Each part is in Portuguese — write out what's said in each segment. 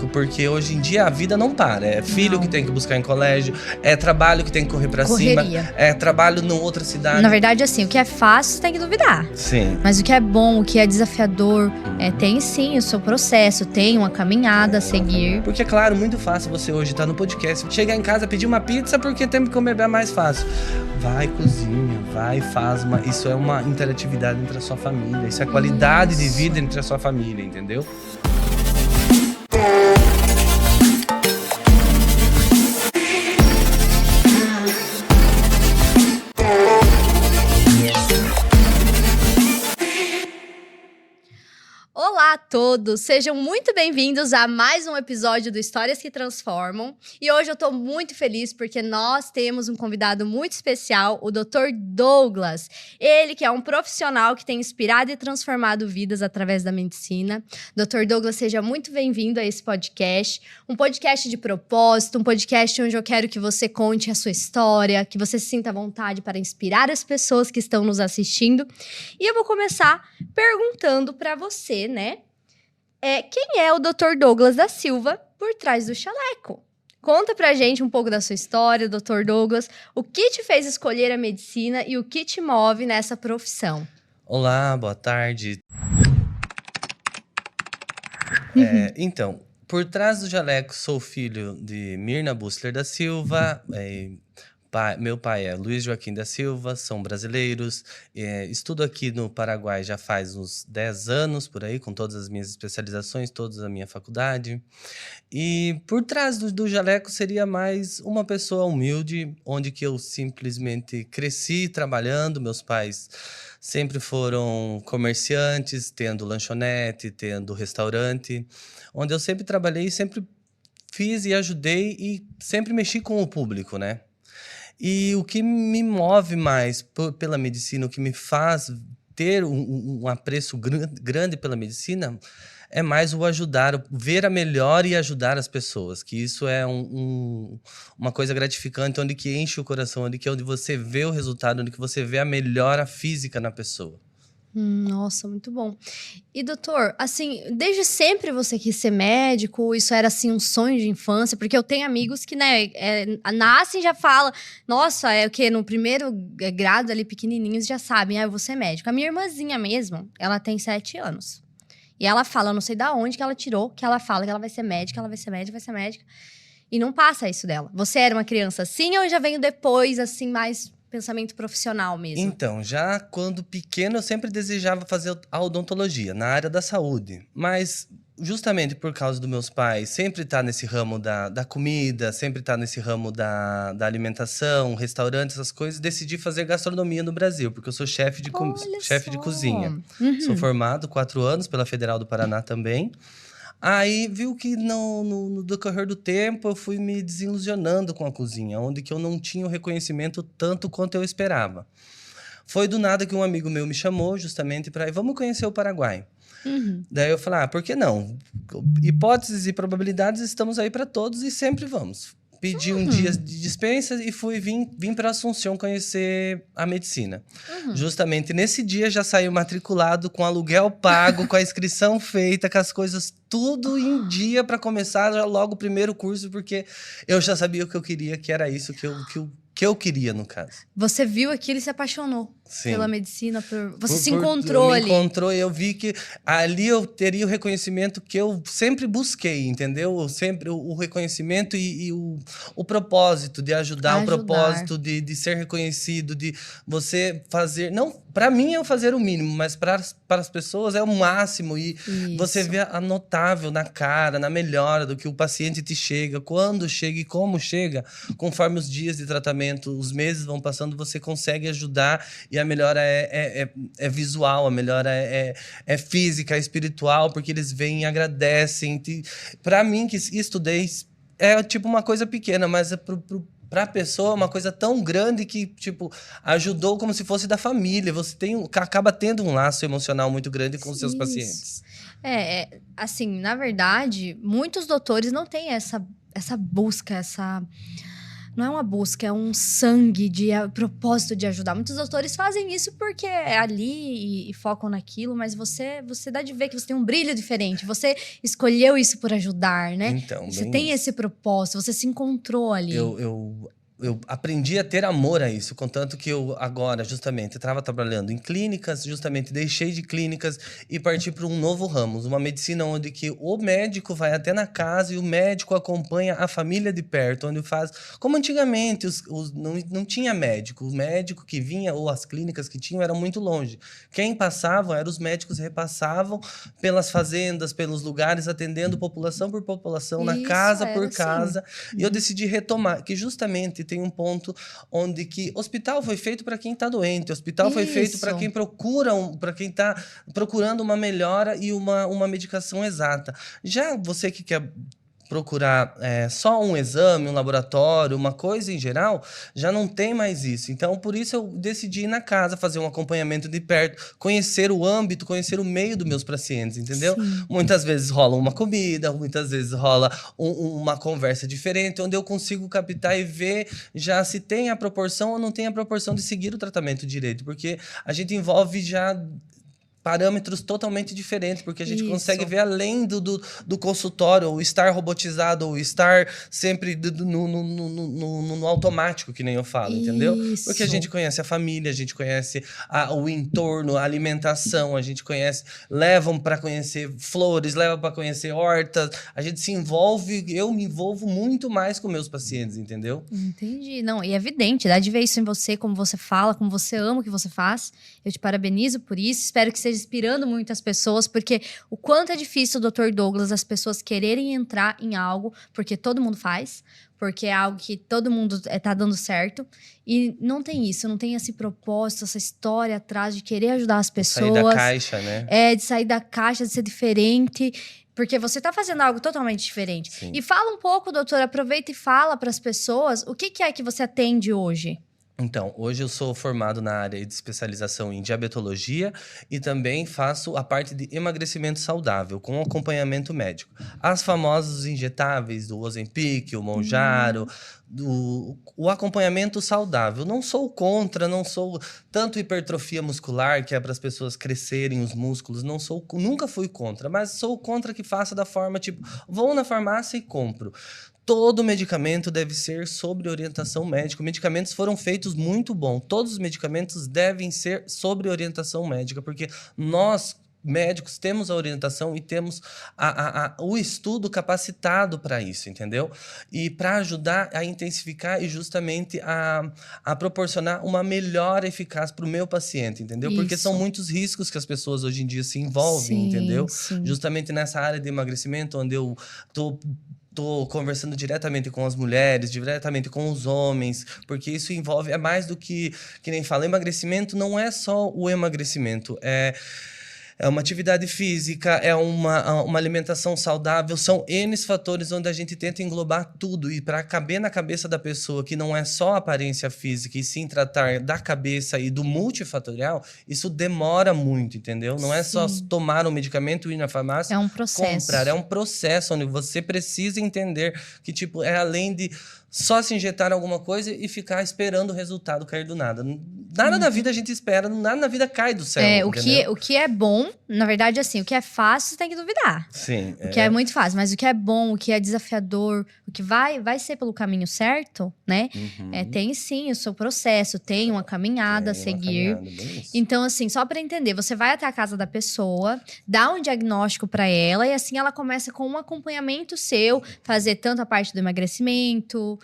jaleco, porque hoje em dia a vida não para. É filho que tem que buscar em colégio, é trabalho que tem que correr pra cima, é trabalho em outra cidade. Na verdade, assim, o que é fácil, você tem que duvidar. Sim. Mas o que é bom, o que é desafiador, tem sim o seu processo, tem uma caminhada a seguir. Porque, claro, muito fácil você hoje estar no podcast, chegar em casa, pedir uma pizza porque tem que comer bem mais fácil. Vai, cozinha, vai, faz uma... Isso é uma interatividade entre a sua família, isso é qualidade de vida entre a sua família, entendeu? Olá a todos, sejam muito bem-vindos a mais um episódio do Histórias que Transformam. E hoje eu tô muito feliz porque nós temos um convidado muito especial, o Dr. Douglas. Ele que é um profissional que tem inspirado e transformado vidas através da medicina. Dr. Douglas, seja muito bem-vindo a esse podcast. Um podcast de propósito, um podcast onde eu quero que você conte a sua história, que você se sinta à vontade para inspirar as pessoas que estão nos assistindo. E eu vou começar perguntando para você, né? Quem é o Dr. Douglas da Silva por trás do chaleco? Conta pra gente um pouco da sua história, Dr. Douglas. O que te fez escolher a medicina e o que te move nessa profissão? Olá, boa tarde. Então, por trás do jaleco, sou filho de Mirna Bussler da Silva. Meu pai é Luiz Joaquim da Silva, são brasileiros. Estudo aqui no Paraguai já faz uns 10 anos, por aí, com todas as minhas especializações, toda a minha faculdade. E por trás do jaleco seria mais uma pessoa humilde, onde que eu simplesmente cresci trabalhando. Meus pais sempre foram comerciantes, tendo lanchonete, tendo restaurante, onde eu sempre trabalhei, sempre fiz e ajudei e sempre mexi com o público, né? E o que me move mais pela medicina, o que me faz ter um apreço grande pela medicina, é mais o ajudar, o ver a melhor e ajudar as pessoas. Que isso é uma coisa gratificante, onde que enche o coração, onde você vê o resultado, onde que você vê a melhora física na pessoa. Nossa, muito bom. E doutor, assim, desde sempre você quis ser médico? Isso era, assim, um sonho de infância? Porque eu tenho amigos que, né, nascem e já falam, nossa, é o quê? No primeiro grado ali, pequenininhos, já sabem, eu vou ser médico. A minha irmãzinha mesmo, ela tem 7 anos. E ela fala, eu não sei da onde que ela tirou, que ela fala que ela vai ser médica, ela vai ser médica, vai ser médica. E não passa isso dela. Você era uma criança assim ou já veio depois, assim, mais pensamento profissional mesmo? Então, já quando pequeno, eu sempre desejava fazer a odontologia, na área da saúde. Mas, justamente por causa dos meus pais, sempre tá nesse ramo da comida, sempre tá nesse ramo da alimentação, restaurante, essas coisas, decidi fazer gastronomia no Brasil, porque eu sou chefe de cozinha. Sou formado 4 anos pela Federal do Paraná também. Aí, viu que no decorrer do tempo eu fui me desilusionando com a cozinha, onde que eu não tinha o reconhecimento tanto quanto eu esperava. Foi do nada que um amigo meu me chamou justamente para vamos conhecer o Paraguai. Daí eu falei, por que não? Hipóteses e probabilidades estamos aí para todos e sempre vamos. Pedi um dia de dispensa e vim para Assunção conhecer a medicina. Justamente nesse dia já saiu matriculado, com aluguel pago, com a inscrição feita, com as coisas tudo em dia para começar já logo o primeiro curso, porque eu já sabia o que eu queria, que era isso que eu queria, no caso. Você viu aquilo e se apaixonou. Sim. Pela medicina, você se encontrou ali. Me encontrou e eu vi que ali eu teria o reconhecimento que eu sempre busquei, entendeu? Sempre o reconhecimento e o propósito de ajudar, o propósito de ser reconhecido, de você fazer... Não, para mim é o fazer o mínimo, mas para as pessoas é o máximo. E você vê a notável na cara, na melhora do que o paciente te chega, quando chega e como chega, conforme os dias de tratamento, os meses vão passando, você consegue ajudar. E a melhora é visual, a melhora é física, é espiritual, porque eles vêm e agradecem. Para mim, que estudei, é tipo uma coisa pequena, mas para a pessoa, uma coisa tão grande que, tipo, ajudou como se fosse da família. Você acaba tendo um laço emocional muito grande com os seus pacientes. Assim, na verdade, muitos doutores não têm essa busca, não é uma busca, é um sangue de propósito de ajudar. Muitos doutores fazem isso porque é ali e focam naquilo, mas você dá de ver que você tem um brilho diferente. Você escolheu isso por ajudar, né? Então, Você bem tem isso. esse propósito, você se encontrou ali. Eu aprendi a ter amor a isso, contanto que eu agora, justamente, estava trabalhando em clínicas, justamente deixei de clínicas e parti para um novo ramo, uma medicina onde que o médico vai até na casa e o médico acompanha a família de perto, onde faz... Como antigamente, não tinha médico, o médico que vinha ou as clínicas que tinham eram muito longe. Quem passavam eram os médicos repassavam pelas fazendas, pelos lugares, atendendo população por população, na Isso, casa era por assim. casa. E eu decidi retomar, que justamente tem um ponto onde que hospital foi feito para quem está doente, hospital foi feito para Isso. quem procura, para quem está procurando uma melhora e uma medicação exata. Já você que quer procurar só um exame, um laboratório, uma coisa em geral, já não tem mais isso. Então, por isso eu decidi ir na casa, fazer um acompanhamento de perto, conhecer o âmbito, conhecer o meio dos meus pacientes, entendeu? Sim. Muitas vezes rola uma comida, muitas vezes rola uma conversa diferente, onde eu consigo captar e ver já se tem a proporção ou não tem a proporção de seguir o tratamento direito, porque a gente envolve já parâmetros totalmente diferentes, porque a gente consegue ver além do consultório, ou estar robotizado, ou estar sempre no automático, que nem eu falo, entendeu? Porque a gente conhece a família, a gente conhece o entorno, a alimentação, a gente conhece, levam para conhecer flores, levam para conhecer hortas, a gente se envolve, eu me envolvo muito mais com meus pacientes, entendeu? Entendi. Não, e é evidente, dá de ver isso em você, como você fala, como você ama o que você faz. Eu te parabenizo por isso, espero que esteja inspirando muitas pessoas, porque o quanto é difícil, Dr. Douglas, as pessoas quererem entrar em algo, porque todo mundo faz, porque é algo que todo mundo tá dando certo, e não tem isso, não tem esse propósito, essa história atrás de querer ajudar as pessoas. Sair da caixa, né? De sair da caixa, de ser diferente, porque você tá fazendo algo totalmente diferente. Sim. E fala um pouco, doutor, aproveita e fala para as pessoas o que é que você atende hoje. Então, hoje eu sou formado na área de especialização em diabetologia e também faço a parte de emagrecimento saudável, com acompanhamento médico. As famosas injetáveis do Ozempic, o Mounjaro, o acompanhamento saudável. Não sou contra, não sou tanto hipertrofia muscular, que é para as pessoas crescerem os músculos, nunca fui contra, mas sou contra que faça da forma tipo, vou na farmácia e compro. Todo medicamento deve ser sobre orientação médica. Medicamentos foram feitos muito bom. Todos os medicamentos devem ser sobre orientação médica, porque nós, médicos, temos a orientação e temos o estudo capacitado para isso, entendeu? E para ajudar a intensificar e justamente a proporcionar uma melhora eficaz para o meu paciente, entendeu? Isso. Porque são muitos riscos que as pessoas hoje em dia se envolvem, Sim, entendeu? sim. Justamente nessa área de emagrecimento, onde eu tô conversando diretamente com as mulheres, diretamente com os homens, porque isso envolve, é mais do que nem fala, emagrecimento não é só o emagrecimento, é uma atividade física, é uma alimentação saudável, são N fatores onde a gente tenta englobar tudo e para caber na cabeça da pessoa que não é só a aparência física e sim tratar da cabeça e do multifatorial, isso demora muito, entendeu? Não é só tomar um medicamento e ir na farmácia, é um processo. comprar, é um processo onde você precisa entender que tipo é além de só se injetar alguma coisa e ficar esperando o resultado cair do nada. Nada na vida a gente espera, nada na vida cai do céu. O que é bom, na verdade, assim, o que é fácil, você tem que duvidar. Sim. O que é muito fácil, mas o que é bom, o que é desafiador, o que vai ser pelo caminho certo, né? Tem sim o seu processo, tem uma caminhada a seguir. Então, assim, só para entender, você vai até a casa da pessoa, dá um diagnóstico para ela e assim ela começa com um acompanhamento seu, fazer tanto a parte do emagrecimento,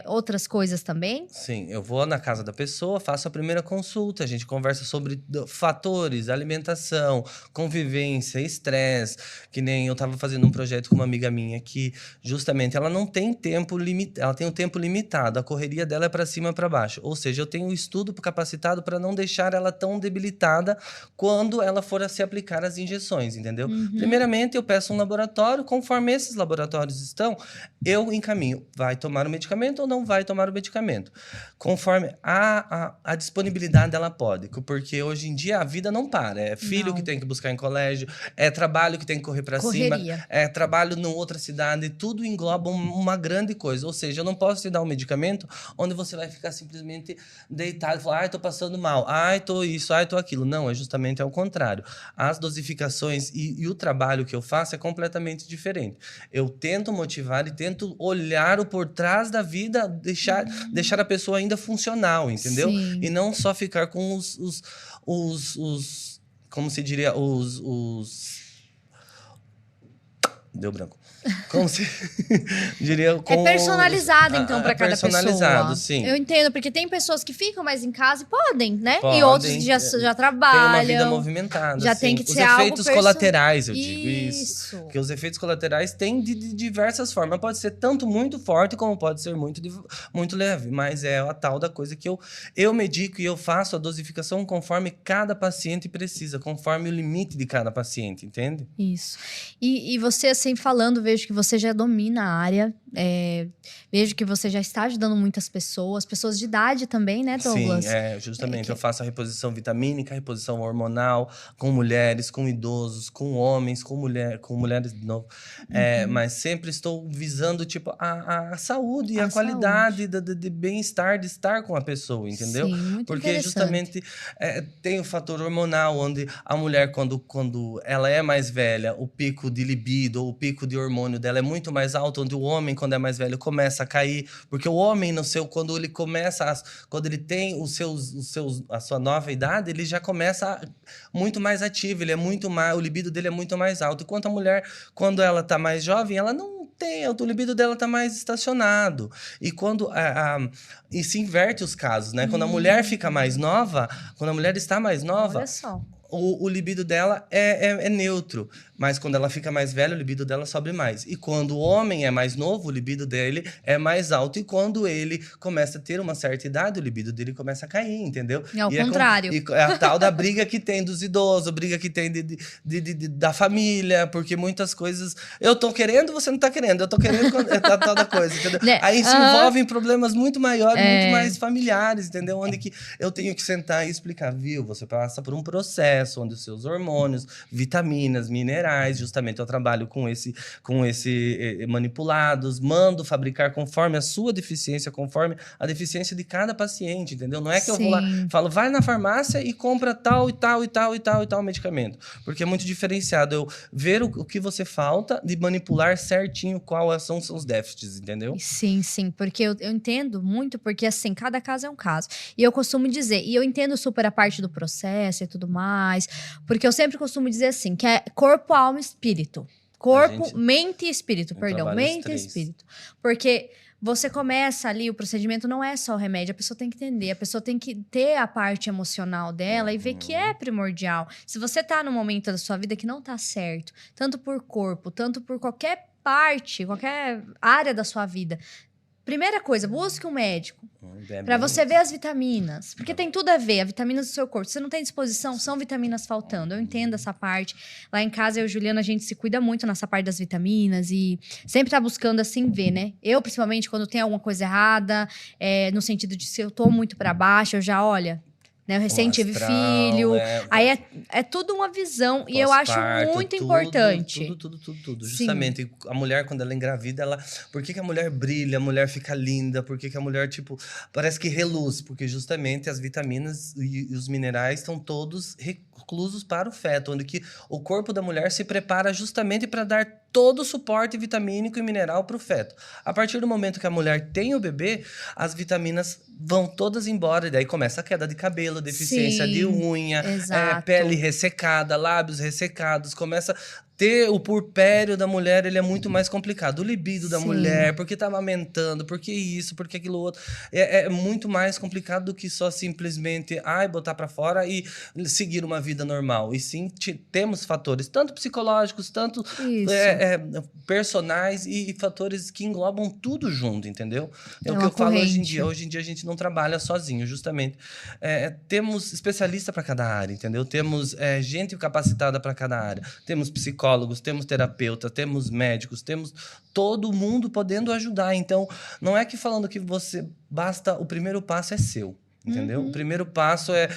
outras coisas também? Sim, eu vou na casa da pessoa, faço a primeira consulta, a gente conversa sobre fatores, alimentação, convivência, estresse, que nem eu tava fazendo um projeto com uma amiga minha que justamente ela não tem tempo limitado, ela tem um tempo limitado, a correria dela é para cima e para baixo, ou seja, eu tenho um estudo capacitado para não deixar ela tão debilitada quando ela for a se aplicar as injeções, entendeu? Primeiramente, eu peço um laboratório, conforme esses laboratórios estão, eu encaminho, vai tomar o medicamento ou não vai tomar o medicamento. Conforme a disponibilidade dela pode. Porque hoje em dia a vida não para. É filho Não. que tem que buscar em colégio, é trabalho que tem que correr para cima, Correria. é trabalho em outra cidade, tudo engloba uma grande coisa. Ou seja, eu não posso te dar um medicamento onde você vai ficar simplesmente deitado e falar, ai, tô passando mal, ai, tô isso, ai, tô aquilo. Não, é justamente ao contrário. As dosificações e o trabalho que eu faço é completamente diferente. Eu tento motivar e tento olhar o por trás da vida, deixar a pessoa ainda funcional, entendeu? Sim. E não só ficar com como se diria, deu branco. Como se diria com É personalizado, então, para cada pessoa. Personalizado, sim. Eu entendo, porque tem pessoas que ficam mais em casa e podem, né? Podem, e outros que já trabalham. Tem uma vida movimentada. Já sim. tem que Os ser algo efeitos colaterais, eu digo isso. Isso. Porque os efeitos colaterais têm de diversas formas. Pode ser tanto muito forte, como pode ser muito leve. Mas é a tal da coisa que eu medico e eu faço a dosificação conforme cada paciente precisa, conforme o limite de cada paciente, entende? Isso. E você, assim, falando, vejo que você já domina a área. Vejo que você já está ajudando muitas pessoas de idade também, né, Douglas? Sim, justamente. Eu faço a reposição vitamínica, a reposição hormonal, com mulheres, com idosos, com homens, com mulheres de novo. Mas sempre estou visando, tipo, a saúde e a qualidade de bem-estar, de estar com a pessoa, entendeu? Sim, muito Porque justamente tem o fator hormonal, onde a mulher, quando ela é mais velha, o pico de libido ou o pico de hormônio dela é muito mais alto, onde o homem, quando é mais velho, começa a cair. Porque o homem, quando ele começa, quando ele tem a sua nova idade, ele já começa muito mais ativo, ele é muito mais, o libido dele é muito mais alto. Enquanto a mulher, quando ela tá mais jovem, ela não tem, o libido dela tá mais estacionado. E quando e se inverte os casos, né? Quando a mulher fica mais nova, quando a mulher está mais nova, Olha só. o libido dela é neutro. Mas quando ela fica mais velha, o libido dela sobe mais. E quando o homem é mais novo, o libido dele é mais alto. E quando ele começa a ter uma certa idade, o libido dele começa a cair, entendeu? É o contrário. É a tal da briga que tem dos idosos, briga que tem da família, porque muitas coisas... Eu tô querendo, você não tá querendo. Eu tô querendo, é a tal da coisa, entendeu? Né? Aí se envolvem problemas muito maiores, muito mais familiares, entendeu? Onde que eu tenho que sentar e explicar, viu? Você passa por um processo onde os seus hormônios, vitaminas, minerais, justamente eu trabalho com esse manipulados, mando fabricar conforme a sua deficiência, conforme a deficiência de cada paciente, entendeu? Não é que eu vou lá, falo, vai na farmácia e compra tal e tal e tal e tal e tal medicamento, porque é muito diferenciado eu ver o que você falta de manipular certinho quais são os seus déficits, entendeu? Sim, porque eu entendo muito, porque assim, cada caso é um caso. E eu costumo dizer, e eu entendo super a parte do processo e tudo mais, porque eu sempre costumo dizer assim, que é corpo, alma e espírito. Corpo, mente e espírito, perdão. Mente e espírito. Porque você começa ali, o procedimento não é só o remédio, a pessoa tem que entender, a pessoa tem que ter a parte emocional dela e ver que é primordial. Se você tá num momento da sua vida que não tá certo, tanto por corpo, tanto por qualquer parte, qualquer área da sua vida, primeira coisa, busque um médico. Pra você ver as vitaminas. Porque tem tudo a ver, as vitaminas do seu corpo. Se você não tem disposição, são vitaminas faltando. Eu entendo essa parte. Lá em casa, eu e Juliana, a gente se cuida muito nessa parte das vitaminas e sempre tá buscando, assim, ver, né? Eu, principalmente, quando tem alguma coisa errada, no sentido de se eu tô muito pra baixo, eu já, olha... Né? Eu recém tive filho. Aí é tudo uma visão. E eu acho muito importante. Tudo. Justamente, a mulher, quando ela engravida, por que a mulher brilha? A mulher fica linda? Por que a mulher, tipo, parece que reluz? Porque justamente as vitaminas e os minerais estão todos reclusos para o feto, onde que o corpo da mulher se prepara justamente para dar todo o suporte vitamínico e mineral para o feto. A partir do momento que a mulher tem o bebê, as vitaminas vão todas embora, e daí começa a queda de cabelo, deficiência de unha, pele ressecada, lábios ressecados, começa ter o purpério da mulher, ele é muito mais complicado. O libido da mulher, porque tá amamentando, porque isso, porque aquilo outro. É muito mais complicado do que só simplesmente botar pra fora e seguir uma vida normal. E sim, temos fatores, tanto psicológicos, tanto personais e fatores que englobam tudo junto, entendeu? É o que eu falo hoje em dia. Hoje em dia a gente não trabalha sozinho, justamente. Temos especialista para cada área, entendeu? Temos gente capacitada para cada área. Temos psicólogos, psicólogos, temos terapeutas, temos médicos, temos todo mundo podendo ajudar. Então, não é que falando que você basta, o primeiro passo é seu. Entendeu? O primeiro passo é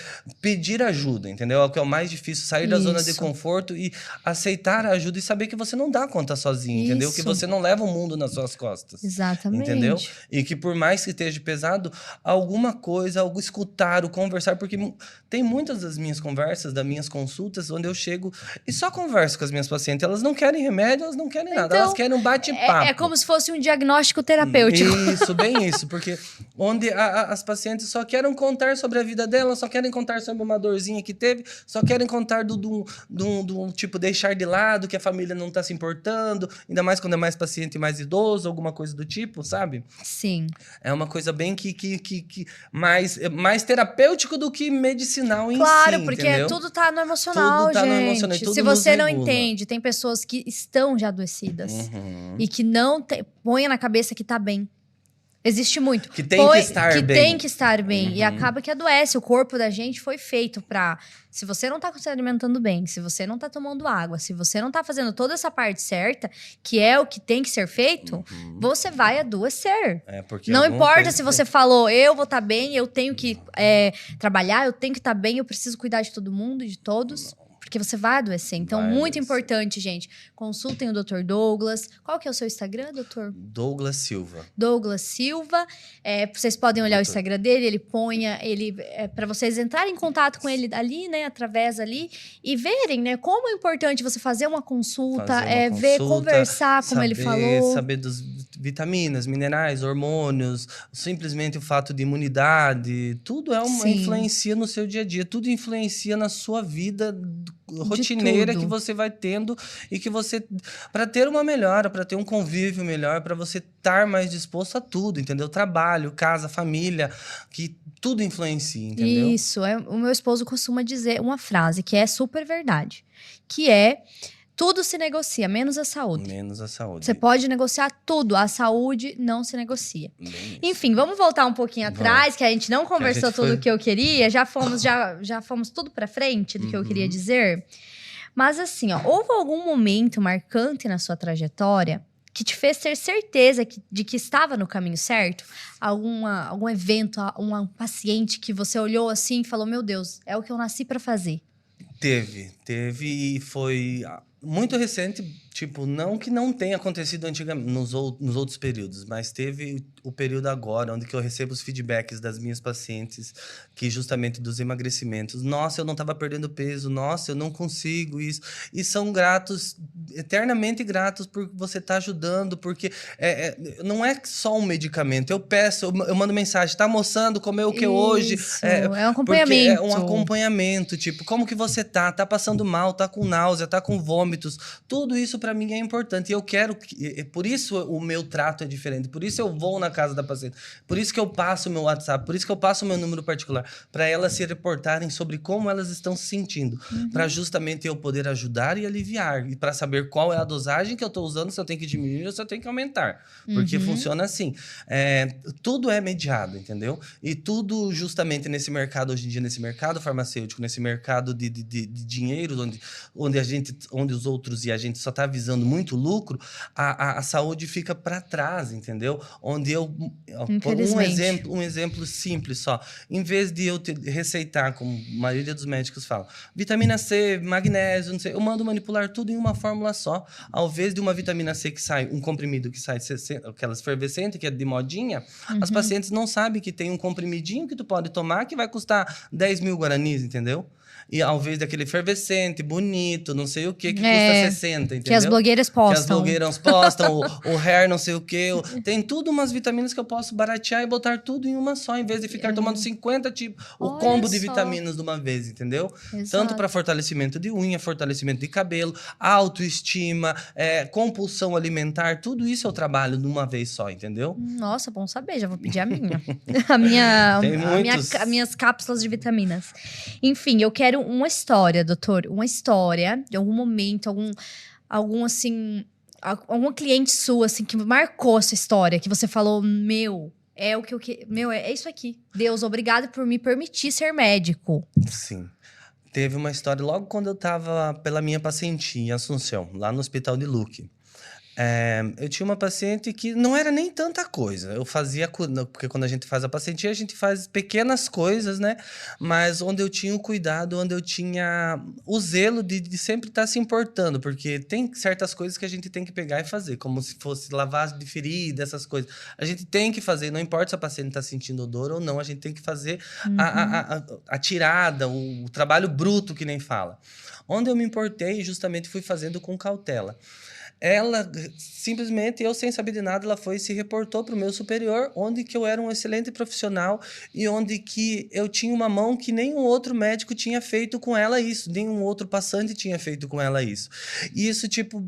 pedir ajuda, entendeu? É o que é o mais difícil, sair da zona de conforto e aceitar a ajuda e saber que você não dá conta sozinho, entendeu? Que você não leva o mundo nas suas costas. Exatamente. Entendeu? E que por mais que esteja pesado, alguma coisa, algo escutar, o conversar, porque tem muitas das minhas conversas, das minhas consultas, onde eu chego e só converso com as minhas pacientes. Elas não querem remédio, elas não querem nada, elas querem um bate-papo. É como se fosse um diagnóstico terapêutico. Isso, bem isso, porque onde as pacientes só querem contar sobre a vida dela, só querem contar sobre uma dorzinha que teve, só querem contar do tipo, deixar de lado, que a família não tá se importando, ainda mais quando é mais paciente mais idoso, alguma coisa do tipo, sabe? Sim. É uma coisa bem mais terapêutico do que medicinal em si, claro, porque entendeu? tudo tá no emocional, tudo tá gente. No emocional, tudo se você não regula. entende, tem pessoas que estão já adoecidas e que não põem na cabeça que tá bem. Existe muito. Que tem que estar bem. Que tem que estar bem. E acaba que adoece. O corpo da gente foi feito pra... Se você não tá se alimentando bem, se você não tá tomando água, se você não tá fazendo toda essa parte certa, que é o que tem que ser feito, você vai adoecer. Porque não importa se você falou, eu vou estar bem, eu tenho que trabalhar, eu tenho que estar bem, eu preciso cuidar de todo mundo e de todos. Porque você vai adoecer. Então, muito importante, gente. Consultem o Dr. Douglas. Qual que é o seu Instagram, doutor? Douglas Silva. Douglas Silva. Vocês podem olhar o Instagram dele. Ele põe para vocês entrarem em contato com ele ali, né? Através ali. E verem, né? Como é importante você fazer uma consulta. Ver, conversar, como ele falou. Saber dos vitaminas, minerais, hormônios. Simplesmente o fato de imunidade. Tudo influencia no seu dia a dia. Tudo influencia na sua vida rotineira que você vai tendo e que você para ter uma melhora, para ter um convívio melhor, para você estar mais disposto a tudo, entendeu? Trabalho, casa, família, que tudo influencia, entendeu? Isso, o meu esposo costuma dizer uma frase que é super verdade, que é: tudo se negocia, menos a saúde. Menos a saúde. Você pode negociar tudo, a saúde não se negocia. Enfim, vamos voltar um pouquinho atrás, que a gente não conversou tudo o que eu queria. Já fomos tudo pra frente do que eu queria dizer. Mas assim, houve algum momento marcante na sua trajetória que te fez ter certeza de que estava no caminho certo? Algum evento, um paciente que você olhou assim e falou: meu Deus, é o que eu nasci pra fazer? Teve e foi muito recente, tipo, não que não tenha acontecido antigamente, nos outros períodos, mas teve o período agora, onde que eu recebo os feedbacks das minhas pacientes, que justamente dos emagrecimentos. Nossa, eu não estava perdendo peso, nossa, eu não consigo isso. E são gratos, eternamente gratos por você estar ajudando, porque não é só um medicamento. Eu peço, eu mando mensagem, tá moçando, comeu o que hoje? É um acompanhamento. É um acompanhamento, tipo, como que você tá? Tá passando mal, tá com náusea, tá com vômitos. Tudo isso para mim é importante. E eu quero por isso o meu trato é diferente. Por isso eu vou na casa da paciente. Por isso que eu passo o meu WhatsApp. Por isso que eu passo o meu número particular. Para elas se reportarem sobre como elas estão se sentindo. Para justamente eu poder ajudar e aliviar. E para saber qual é a dosagem que eu tô usando, se eu tenho que diminuir ou se eu tenho que aumentar. Porque funciona assim. Tudo é mediado, entendeu? E tudo justamente nesse mercado, hoje em dia, nesse mercado farmacêutico, nesse mercado de dinheiro, onde os outros e a gente só tá visando muito lucro, a saúde fica para trás, entendeu? Onde um exemplo simples só. Em vez de eu receitar, como a maioria dos médicos falam, vitamina C, magnésio, não sei, eu mando manipular tudo em uma fórmula só. Ao invés de uma vitamina C que sai, um comprimido que sai, aquelas efervescentes, que é de modinha, as pacientes não sabem que tem um comprimidinho que tu pode tomar que vai custar 10 mil guaranis, entendeu? E ao invés daquele efervescente, bonito, não sei o que custa 60, entendeu? Que as blogueiras postam. Que as blogueiras postam, o hair não sei o que. Tem tudo umas vitaminas que eu posso baratear e botar tudo em uma só, em vez de ficar tomando 50 tipos, o combo de vitaminas de uma vez, entendeu? Exato. Tanto para fortalecimento de unha, fortalecimento de cabelo, autoestima, compulsão alimentar, tudo isso eu trabalho de uma vez só, entendeu? Nossa, bom saber, já vou pedir a minha. As minhas cápsulas de vitaminas. Enfim, eu quero uma história, doutor. Uma história de algum momento, algum cliente sua, assim, que marcou essa história, que você falou, é isso aqui. Deus, obrigado por me permitir ser médico. Sim. Teve uma história logo quando eu estava pela minha paciente em Assunção, lá no Hospital de Luque. Eu tinha uma paciente que não era nem tanta coisa. Eu fazia, porque quando a gente faz a pacientia, a gente faz pequenas coisas, né? Mas onde eu tinha o cuidado, onde eu tinha o zelo de sempre estar se importando, porque tem certas coisas que a gente tem que pegar e fazer, como se fosse lavar de ferida, essas coisas. A gente tem que fazer, não importa se a paciente está sentindo dor ou não, a gente tem que fazer a tirada, o trabalho bruto, que nem fala. Onde eu me importei, justamente fui fazendo com cautela. Ela, simplesmente, eu sem saber de nada, ela foi e se reportou para o meu superior, onde que eu era um excelente profissional e onde que eu tinha uma mão que nenhum outro médico tinha feito com ela isso, nenhum outro passante tinha feito com ela isso. E isso, tipo,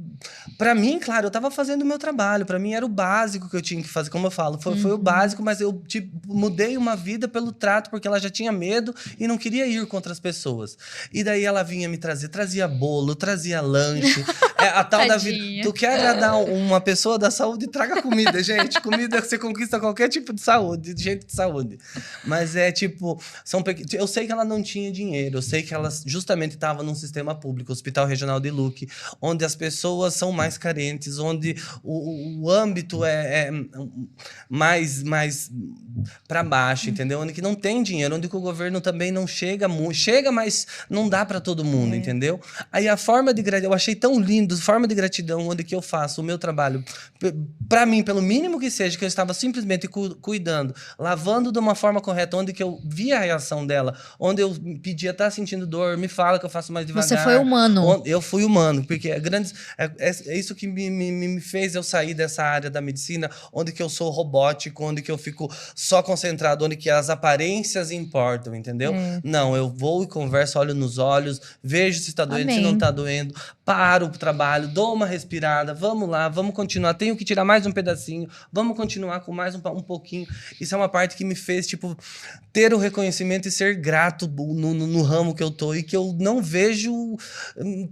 para mim, claro, eu estava fazendo o meu trabalho, para mim era o básico que eu tinha que fazer, como eu falo, foi o básico, mas eu, tipo, mudei uma vida pelo trato, porque ela já tinha medo e não queria ir contra as pessoas. E daí ela vinha me trazer, trazia bolo, trazia lanche, a tal da vida. Tu quer agradar uma pessoa da saúde, traga comida, gente. Comida você conquista qualquer tipo de saúde, de gente de saúde. Mas tipo, eu sei que ela não tinha dinheiro, eu sei que ela justamente estava num sistema público, Hospital Regional de Luque, onde as pessoas são mais carentes, onde o âmbito é mais para baixo, entendeu? Onde que não tem dinheiro, onde que o governo também não chega muito, chega, mas não dá para todo mundo, entendeu? Aí a forma de gratidão, eu achei tão lindo, forma de gratidão, onde que eu faço o meu trabalho, para mim, pelo mínimo que seja, que eu estava simplesmente cuidando, lavando de uma forma correta, onde que eu via a reação dela, onde eu pedia, tá sentindo dor, me fala que eu faço mais devagar. Você foi humano. Eu fui humano, porque é isso que me fez eu sair dessa área da medicina, onde que eu sou robótico, onde que eu fico só concentrado, onde que as aparências importam, entendeu? Não, eu vou e converso, olho nos olhos, vejo se está doendo, se não está doendo, paro o trabalho, dou uma respirada, vamos lá, vamos continuar, tenho que tirar mais um pedacinho, vamos continuar com mais um pouquinho. Isso é uma parte que me fez, tipo, ter o reconhecimento e ser grato no ramo que eu tô e que eu não vejo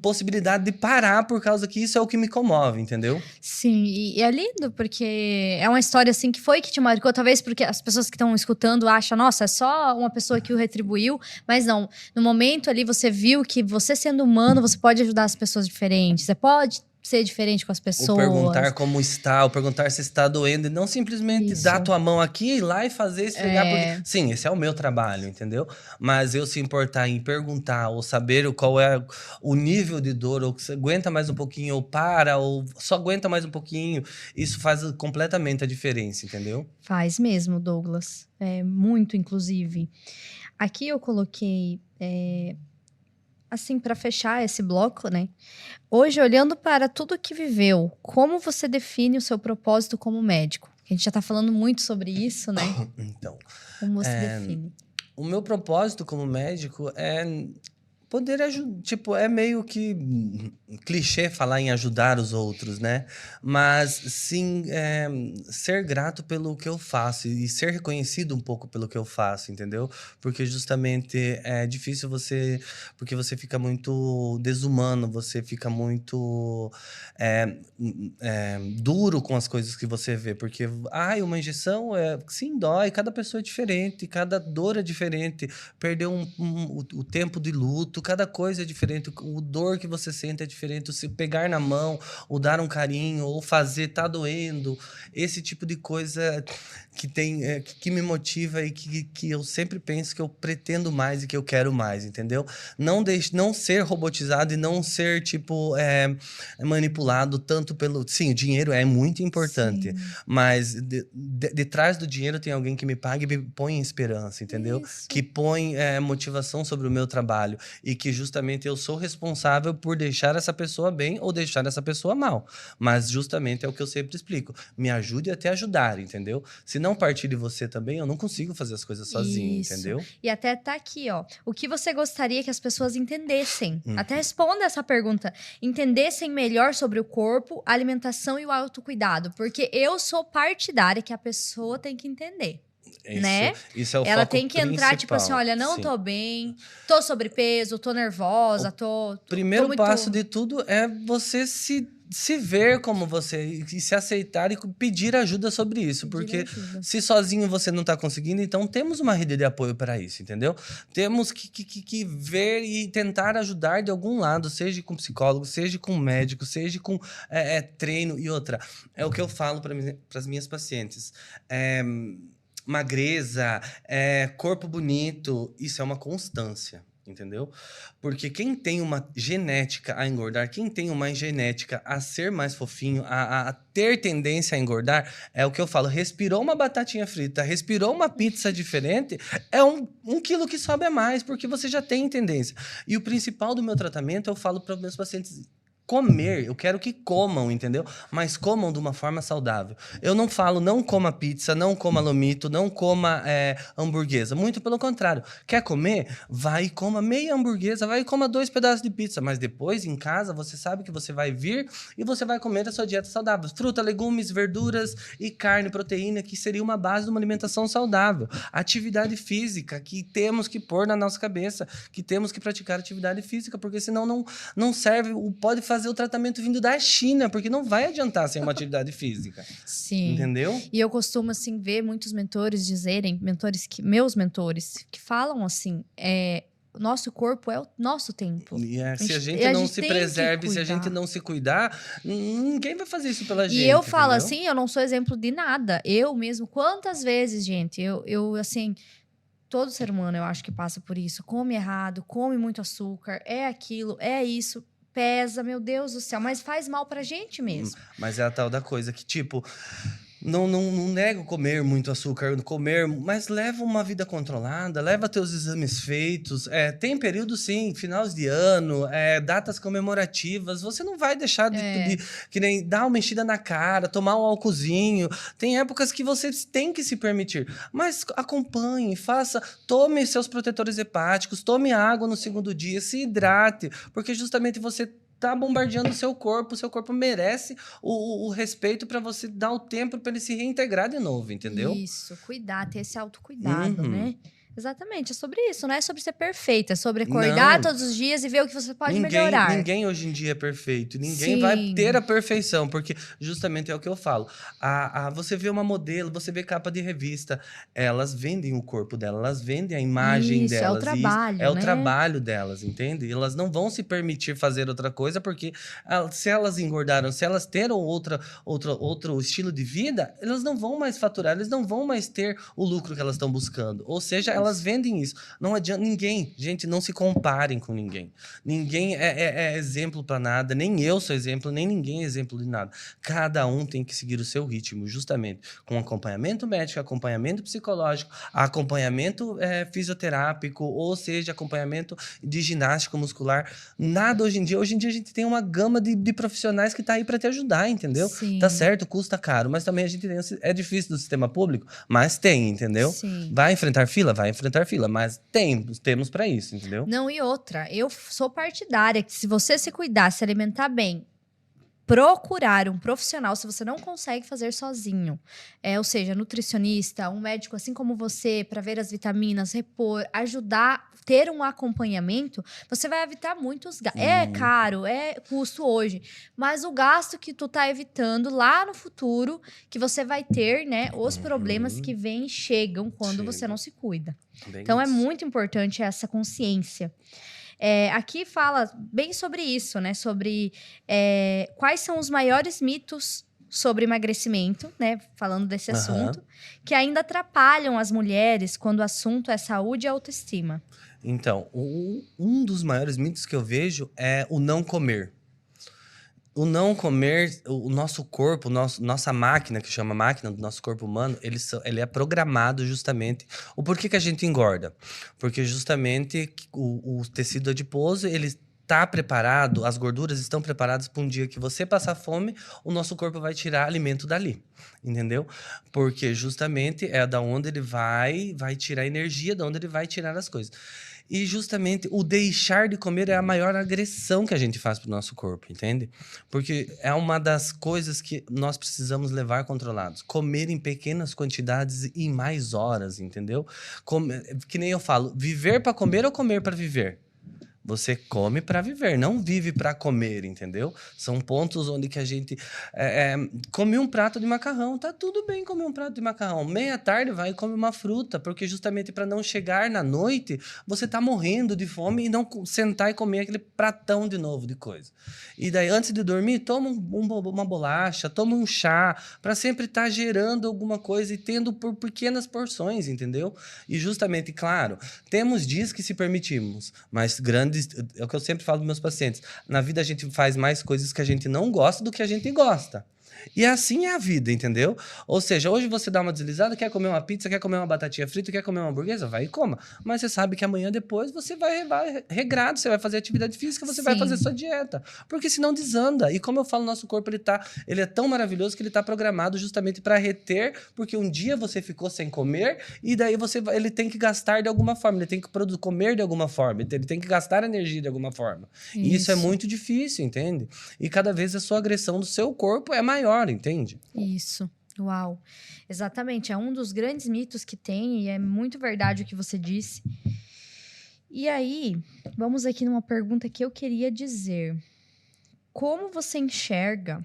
possibilidade de parar, por causa que isso é o que me comove, entendeu? Sim, e é lindo, porque é uma história assim que foi que te marcou, talvez porque as pessoas que estão escutando acham, nossa, é só uma pessoa que o retribuiu, mas não, no momento ali você viu que você sendo humano, você pode ajudar as pessoas diferentes, você pode ser diferente com as pessoas. O perguntar como está, o perguntar se está doendo, e não simplesmente dar tua mão aqui, ir lá e fazer, esfregar. Porque... Sim, esse é o meu trabalho, entendeu? Mas eu se importar em perguntar, ou saber qual é o nível de dor, ou que você aguenta mais um pouquinho, ou para, ou só aguenta mais um pouquinho, isso faz completamente a diferença, entendeu? Faz mesmo, Douglas. Muito, inclusive. Aqui eu coloquei... assim, para fechar esse bloco, né? Hoje, olhando para tudo que viveu, como você define o seu propósito como médico? A gente já tá falando muito sobre isso, né? Então, como você define? O meu propósito como médico é poder ajudar. Tipo, é meio que clichê falar em ajudar os outros, né? Mas sim, ser grato pelo que eu faço e ser reconhecido um pouco pelo que eu faço, entendeu? Porque justamente é difícil porque você fica muito desumano, você fica muito duro com as coisas que você vê, porque uma injeção sim, dói, cada pessoa é diferente, cada dor é diferente, perder o tempo de luto, cada coisa é diferente, o dor que você sente é diferente, se pegar na mão, ou dar um carinho, ou fazer, tá doendo, esse tipo de coisa que me motiva e que eu sempre penso que eu pretendo mais e que eu quero mais, entendeu? Não ser robotizado e não ser, tipo, manipulado tanto pelo... Sim, o dinheiro é muito importante, mas de trás do dinheiro tem alguém que me paga e me põe em esperança, entendeu? Isso. Que põe motivação sobre o meu trabalho e que justamente eu sou responsável por deixar essa pessoa bem ou deixar essa pessoa mal. Mas justamente é o que eu sempre explico. Me ajude a te ajudar, entendeu? Se não partir de você também, eu não consigo fazer as coisas sozinho, entendeu? E até tá aqui, ó. O que você gostaria que as pessoas entendessem? Até responda essa pergunta. Entendessem melhor sobre o corpo, a alimentação e o autocuidado. Porque eu sou partidária que a pessoa tem que entender. Né? Isso é o Ela foco tem que entrar, principal. tipo assim, olha, não tô bem, tô sobrepeso, tô nervosa, tô primeiro muito... passo de tudo é você se se ver como você e se aceitar e pedir ajuda sobre isso. Porque se sozinho você não está conseguindo, então temos uma rede de apoio para isso, entendeu? Temos que ver e tentar ajudar de algum lado, seja com psicólogo, seja com médico, seja com treino e outra. É o que eu falo para as minhas pacientes. Magreza, corpo bonito, isso é uma constância. Entendeu? Porque quem tem uma genética a engordar, quem tem uma genética a ser mais fofinho, a ter tendência a engordar, é o que eu falo, respirou uma batatinha frita, respirou uma pizza diferente, é um quilo que sobe a mais, porque você já tem tendência. E o principal do meu tratamento, eu falo para os meus pacientes, comer, eu quero que comam, entendeu? Mas comam de uma forma saudável. Eu não falo, não coma pizza, não coma lomito, não coma hamburguesa. Muito pelo contrário. Quer comer? Vai e coma meia hamburguesa, vai e coma 2 pedaços de pizza. Mas depois, em casa, você sabe que você vai vir e você vai comer a sua dieta saudável. Fruta, legumes, verduras e carne, proteína, que seria uma base de uma alimentação saudável. Atividade física, que temos que pôr na nossa cabeça, que temos que praticar atividade física, porque senão não serve, pode fazer o tratamento vindo da China, porque não vai adiantar sem uma atividade física. Sim. Entendeu? E eu costumo, assim, ver muitos mentores dizerem, meus mentores, que falam assim, o nosso corpo é o nosso templo. Se a gente não se preserve, se a gente não se cuidar, ninguém vai fazer isso pela gente. E eu falo assim, eu não sou exemplo de nada. Eu mesmo, quantas vezes, gente, eu assim... Todo ser humano, eu acho que passa por isso. Come errado, come muito açúcar, é aquilo, é isso... Pesa, meu Deus do céu, mas faz mal pra gente mesmo. Mas é a tal da coisa que, tipo, não nego comer muito açúcar, mas leva uma vida controlada, leva teus exames feitos. Tem período, sim, finais de ano, datas comemorativas. Você não vai deixar que nem dar uma enchida na cara, tomar um álcoolzinho. Tem épocas que você tem que se permitir. Mas acompanhe, tome seus protetores hepáticos, tome água no segundo dia, se hidrate, porque justamente você tá bombardeando o seu corpo merece o respeito para você dar o tempo para ele se reintegrar de novo, entendeu? Isso, cuidar, ter esse autocuidado, né? Exatamente, é sobre isso, não é sobre ser perfeita, é sobre acordar todos os dias e ver o que você pode melhorar. Ninguém hoje em dia é perfeito, ninguém vai ter a perfeição, porque justamente é o que eu falo. Você vê uma modelo, você vê capa de revista, elas vendem o corpo delas, elas vendem a imagem delas. É o trabalho, é o trabalho delas, entende? Elas não vão se permitir fazer outra coisa, porque se elas engordaram, se elas terem outro estilo de vida, elas não vão mais faturar, eles não vão mais ter o lucro que elas estão buscando. Ou seja, elas vendem isso. Não adianta ninguém. Gente, não se comparem com ninguém. Ninguém é exemplo para nada. Nem eu sou exemplo, nem ninguém é exemplo de nada. Cada um tem que seguir o seu ritmo, justamente com acompanhamento médico, acompanhamento psicológico, acompanhamento fisioterápico, ou seja, acompanhamento de ginástica muscular. Nada hoje em dia. Hoje em dia a gente tem uma gama de profissionais que tá aí para te ajudar, entendeu? Sim. Tá certo, custa caro, mas também a gente tem... É difícil do sistema público, mas tem, entendeu? Sim. Vai enfrentar fila? Vai enfrentar fila, mas temos para isso, entendeu? Não, e outra, eu sou partidária que se você se cuidar, se alimentar bem, procurar um profissional, se você não consegue fazer sozinho, ou seja, nutricionista, um médico assim como você, para ver as vitaminas, repor, ajudar, ter um acompanhamento, você vai evitar muitos gastos. É caro, é custo hoje, mas o gasto que tu tá evitando lá no futuro, que você vai ter, né, os problemas que vêm e chegam quando você não se cuida. Bem então isso. É muito importante essa consciência. Aqui fala bem sobre isso, né? Sobre quais são os maiores mitos sobre emagrecimento, né? Falando desse assunto, que ainda atrapalham as mulheres quando o assunto é saúde e autoestima. Então, um dos maiores mitos que eu vejo é o não comer. O não comer, o nosso corpo, nossa máquina, que chama máquina do nosso corpo humano, ele é programado justamente... O porquê que a gente engorda? Porque justamente o tecido adiposo, ele está preparado, as gorduras estão preparadas para um dia que você passar fome, o nosso corpo vai tirar alimento dali, entendeu? Porque justamente é da onde ele vai tirar energia, da onde ele vai tirar as coisas. E justamente o deixar de comer é a maior agressão que a gente faz pro nosso corpo, entende? Porque é uma das coisas que nós precisamos levar controlados. Comer em pequenas quantidades e em mais horas, entendeu? Que nem eu falo, viver para comer ou comer para viver? Você come para viver, não vive para comer, entendeu? São pontos onde que a gente come um prato de macarrão, tá tudo bem comer um prato de macarrão. Meia tarde vai e come uma fruta, porque justamente para não chegar na noite, você tá morrendo de fome e não sentar e comer aquele pratão de novo de coisa. E daí, antes de dormir, toma uma bolacha, toma um chá, para sempre estar gerando alguma coisa e tendo por pequenas porções, entendeu? E justamente, claro, temos dias que se permitimos, mas grandes... É o que eu sempre falo dos meus pacientes. Na vida a gente faz mais coisas que a gente não gosta do que a gente gosta. E assim é a vida, entendeu? Ou seja, hoje você dá uma deslizada, quer comer uma pizza, quer comer uma batatinha frita, quer comer uma hamburguesa, vai e coma. Mas você sabe que amanhã depois você vai regrado, você vai fazer atividade física, você vai fazer sua dieta. Porque senão desanda. E como eu falo, nosso corpo ele é tão maravilhoso que ele está programado justamente para reter, porque um dia você ficou sem comer e daí ele tem que gastar de alguma forma, ele tem que comer de alguma forma, ele tem que gastar energia de alguma forma. E isso é muito difícil, entende? E cada vez a sua agressão do seu corpo é maior, entende? Isso. Uau. Exatamente. É um dos grandes mitos que tem e é muito verdade o que você disse. E aí, vamos aqui numa pergunta que eu queria dizer. Como você enxerga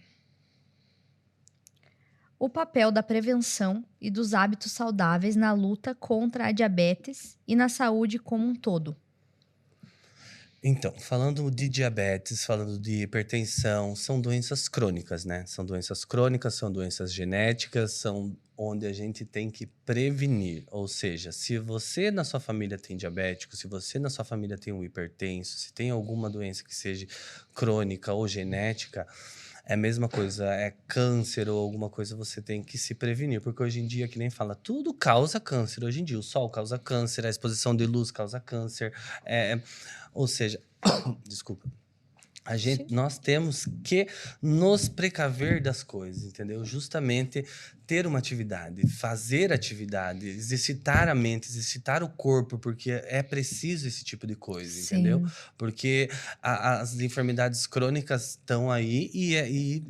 o papel da prevenção e dos hábitos saudáveis na luta contra a diabetes e na saúde como um todo? Então, falando de diabetes, falando de hipertensão, são doenças crônicas, né? São doenças crônicas, são doenças genéticas, são onde a gente tem que prevenir. Ou seja, se você na sua família tem diabético, se você na sua família tem um hipertenso, se tem alguma doença que seja crônica ou genética, é a mesma coisa, é câncer ou alguma coisa, você tem que se prevenir. Porque hoje em dia, que nem fala, tudo causa câncer. Hoje em dia, o sol causa câncer, a exposição de luz causa câncer. Ou seja, desculpa, nós temos que nos precaver das coisas, entendeu? Justamente ter uma atividade, fazer atividade, exercitar a mente, exercitar o corpo, porque é preciso esse tipo de coisa, entendeu? Porque as enfermidades crônicas estão aí e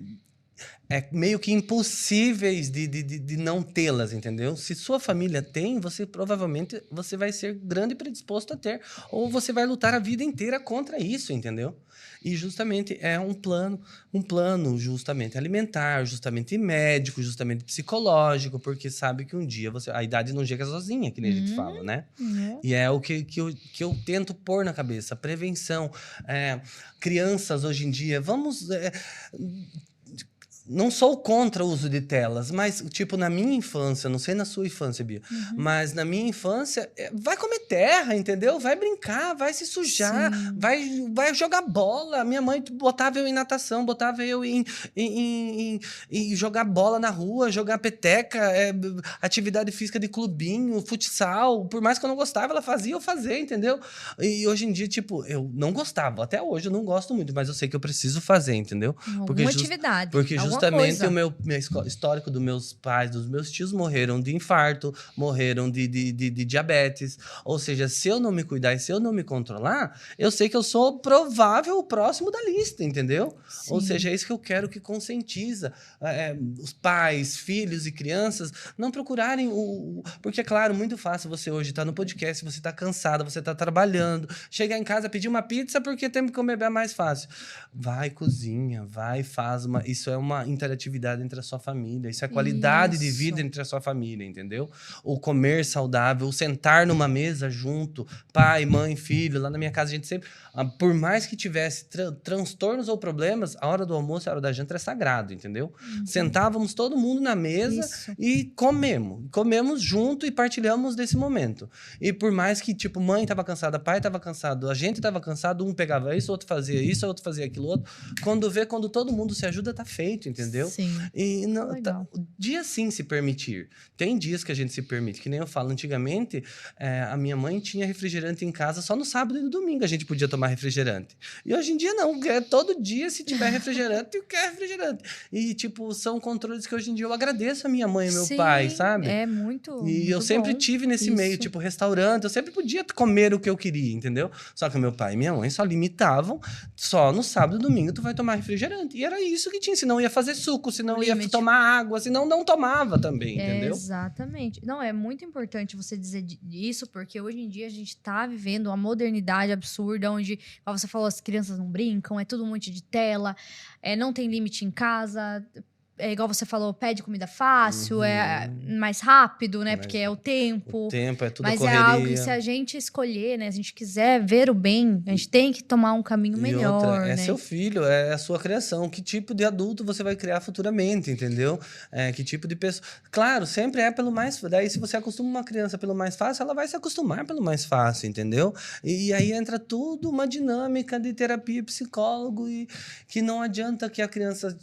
é meio que impossíveis de não tê-las, entendeu? Se sua família tem, você provavelmente você vai ser grande predisposto a ter, ou você vai lutar a vida inteira contra isso, entendeu? E justamente é um plano justamente alimentar, justamente médico, justamente psicológico, porque sabe que um dia a idade não chega sozinha, que nem a gente fala, né? E é o que eu tento pôr na cabeça, prevenção. Crianças hoje em dia, não sou contra o uso de telas, mas, tipo, na minha infância, não sei na sua infância, Bia, mas na minha infância, vai comer terra, entendeu? Vai brincar, vai se sujar, vai jogar bola. Minha mãe botava eu em natação, botava eu em jogar bola na rua, jogar peteca, atividade física de clubinho, futsal. Por mais que eu não gostava, ela fazia eu fazer, entendeu? E hoje em dia, tipo, eu não gostava. Até hoje eu não gosto muito, mas eu sei que eu preciso fazer, entendeu? Alguma atividade. Porque justamente o meu histórico dos meus pais, dos meus tios morreram de infarto, morreram de diabetes. Ou seja, se eu não me cuidar e se eu não me controlar, eu sei que eu sou provável o próximo da lista, entendeu? Sim. Ou seja, é isso que eu quero que conscientiza os pais, filhos e crianças não procurarem Porque, é claro, muito fácil você hoje estar no podcast, você está cansada, você está trabalhando, chegar em casa, pedir uma pizza porque tem que comer bem mais fácil. Vai, cozinha, vai, faz uma... Isso é uma interatividade entre a sua família. Isso é qualidade de vida entre a sua família, entendeu? O comer saudável, o sentar numa mesa junto, pai, mãe, filho. Lá na minha casa a gente sempre... Por mais que tivesse transtornos ou problemas, a hora do almoço e a hora da janta é sagrado, entendeu? Sentávamos todo mundo na mesa e comemos. Comemos junto e partilhamos desse momento. E por mais que, tipo, mãe estava cansada, pai estava cansado, a gente estava cansado, um pegava isso, outro fazia isso, outro fazia aquilo outro. Quando todo mundo se ajuda, tá feito, entendeu? Sim. E dia sim se permitir. Tem dias que a gente se permite, que nem eu falo, antigamente a minha mãe tinha refrigerante em casa só no sábado e no domingo a gente podia tomar refrigerante. E hoje em dia não, todo dia se tiver refrigerante, eu quero refrigerante. E tipo, são controles que hoje em dia eu agradeço a minha mãe e meu pai, sabe? É muito. E muito eu sempre bom. tive nesse meio, tipo, restaurante, eu sempre podia comer o que eu queria, entendeu? Só que meu pai e minha mãe só limitavam, só no sábado e domingo tu vai tomar refrigerante. E era isso que tinha, senão ia fazer suco, senão O ia limite. tomar água, senão não tomava também, entendeu? Exatamente. Não, é muito importante você dizer isso, porque hoje em dia a gente tá vivendo uma modernidade absurda, onde, como você falou, as crianças não brincam, é tudo um monte de tela, não tem limite em casa. É igual você falou, pede comida fácil, é mais rápido, né? Mais Porque é o tempo. O tempo é tudo Mas correria. é algo que se a gente escolher, né? Se a gente quiser ver o bem, a gente tem que tomar um caminho E melhor, outra, é né? seu filho, é a sua criação. Que tipo de adulto você vai criar futuramente, entendeu? Que tipo de pessoa. Claro, sempre é pelo mais. Daí, se você acostuma uma criança pelo mais fácil, ela vai se acostumar pelo mais fácil, entendeu? E aí entra tudo uma dinâmica de terapia e psicólogo, e que não adianta que a criança.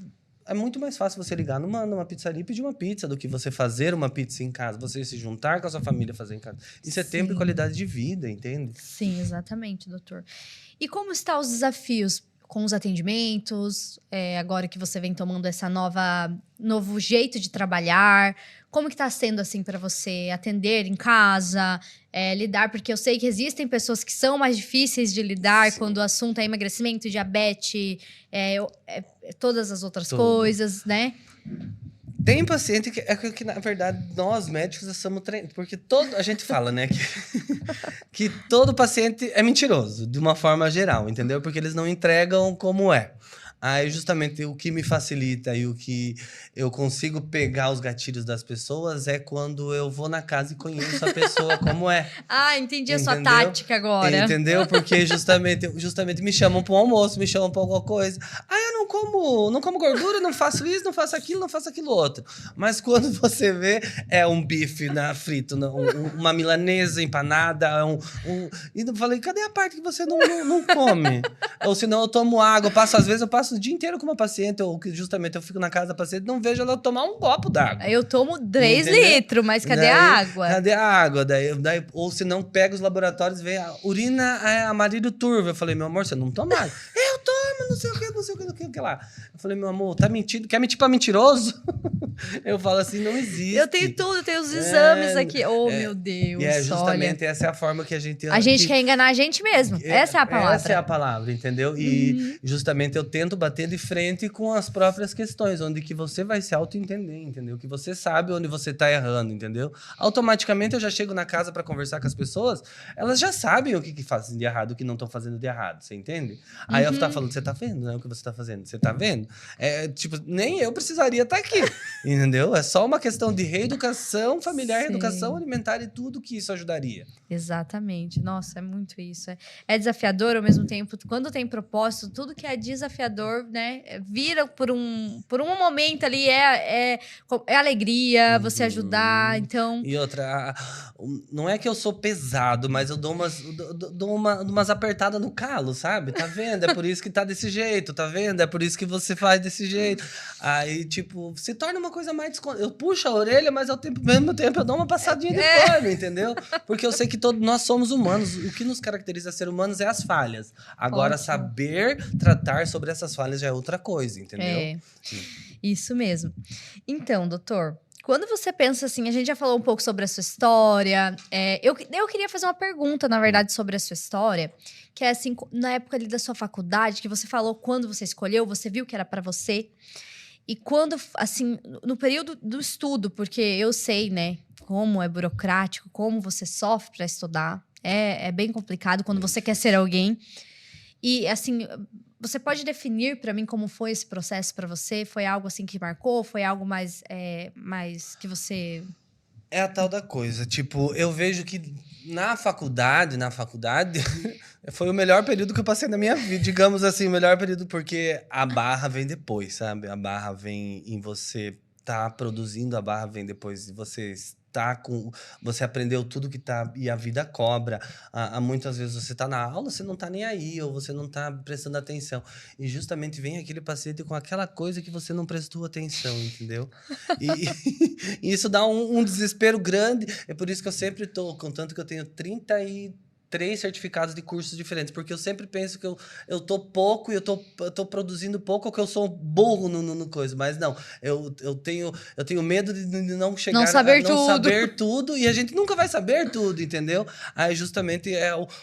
É muito mais fácil você ligar numa pizzaria e pedir uma pizza do que você fazer uma pizza em casa, você se juntar com a sua família e fazer em casa. Isso é tempo e Sim. qualidade de vida, entende? Sim, exatamente, doutor. E como estão os desafios com os atendimentos, agora que você vem tomando essa novo jeito de trabalhar? Como que tá sendo, assim, para você atender em casa, lidar? Porque eu sei que existem pessoas que são mais difíceis de lidar Sim. quando o assunto é emagrecimento, diabetes, todas as outras Tudo. coisas, né? Tem paciente que, na verdade, nós médicos somos treinados. Porque a gente fala, né, que todo paciente é mentiroso, de uma forma geral, entendeu? Porque eles não entregam como é. Aí, justamente, o que me facilita e o que eu consigo pegar os gatilhos das pessoas é quando eu vou na casa e conheço a pessoa como é. Ah, entendi a sua Entendeu? tática agora. Entendeu? Porque justamente me chamam para um almoço, me chamam para alguma coisa. Ah, eu não como gordura, não faço isso, não faço aquilo outro. Mas quando você vê, é um bife frito, uma milanesa empanada, e eu falei, cadê a parte que você não come? Ou senão eu tomo água, às vezes eu passo o dia inteiro com uma paciente, ou que justamente eu fico na casa da paciente, não vejo ela tomar um copo d'água. Eu tomo 3 Entendeu? litros, mas cadê Daí, a água? Cadê a água? Ou se não, pega os laboratórios, vem a urina amarilho turvo. Eu falei, meu amor, você não toma água. Eu tomo, não sei o que lá. Eu falei, meu amor, tá mentindo? Quer mentir pra mentiroso? Eu falo assim, não existe. Eu tenho tudo, eu tenho os exames aqui. Oh, meu Deus, E justamente olha. essa é a forma que a gente... A gente quer enganar a gente mesmo. Essa é a palavra. Essa é a palavra, entendeu? E justamente eu tento bater de frente com as próprias questões, onde que você vai se auto-entender, entendeu? Que você sabe onde você tá errando, entendeu? Automaticamente eu já chego na casa para conversar com as pessoas, elas já sabem o que fazem de errado, o que não estão fazendo de errado, você entende? Aí eu tava falando, você tá vendo, né? O que você tá fazendo? Você tá vendo? Tipo, nem eu precisaria estar aqui, entendeu? É só uma questão de reeducação familiar, Sim. educação alimentar e tudo que isso ajudaria. Exatamente. Nossa, é muito isso. É desafiador ao mesmo tempo. Quando tem propósito, tudo que é desafiador, né? Vira por um momento ali, é alegria, você ajudar. Então, E outra, não é que eu sou pesado, mas eu dou umas apertadas no calo, sabe? Tá vendo? É por isso que tá desse jeito, tá vendo? É por isso que você faz desse jeito. Aí, tipo, se torna uma coisa mais... Eu puxo a orelha, mas ao mesmo tempo eu dou uma passadinha de pano, entendeu? Porque eu sei que todos nós somos humanos. O que nos caracteriza ser humanos é as falhas. Agora, Ótimo. saber tratar sobre essas falhas já é outra coisa, entendeu? Isso mesmo. Então, doutor, quando você pensa assim, a gente já falou um pouco sobre a sua história. Eu queria fazer uma pergunta, na verdade, sobre a sua história, que é assim, na época ali da sua faculdade, que você falou quando você escolheu, você viu que era para você. E quando, assim, no período do estudo, porque eu sei, né, como é burocrático, como você sofre para estudar. É bem complicado quando você quer ser alguém. E, assim, você pode definir para mim como foi esse processo para você? Foi algo, assim, que marcou? Foi algo mais que você... É a tal da coisa. Tipo, eu vejo que na faculdade, foi o melhor período que eu passei na minha vida. Digamos assim, o melhor período, porque a barra vem depois, sabe? A barra vem em você tá produzindo, a barra vem depois de você estar com... Você aprendeu tudo que tá... E a vida cobra. Muitas vezes você tá na aula, você não tá nem aí, ou você não tá prestando atenção. E justamente vem aquele paciente com aquela coisa que você não prestou atenção, entendeu? E isso dá um desespero grande. É por isso que eu sempre tô... Contanto que eu tenho 33 3 certificados de cursos diferentes, porque eu sempre penso que eu tô pouco e eu tô produzindo pouco ou que eu sou burro no coisa, mas não, eu tenho medo de não chegar Não saber não tudo. saber tudo e a gente nunca vai saber tudo, entendeu? Aí justamente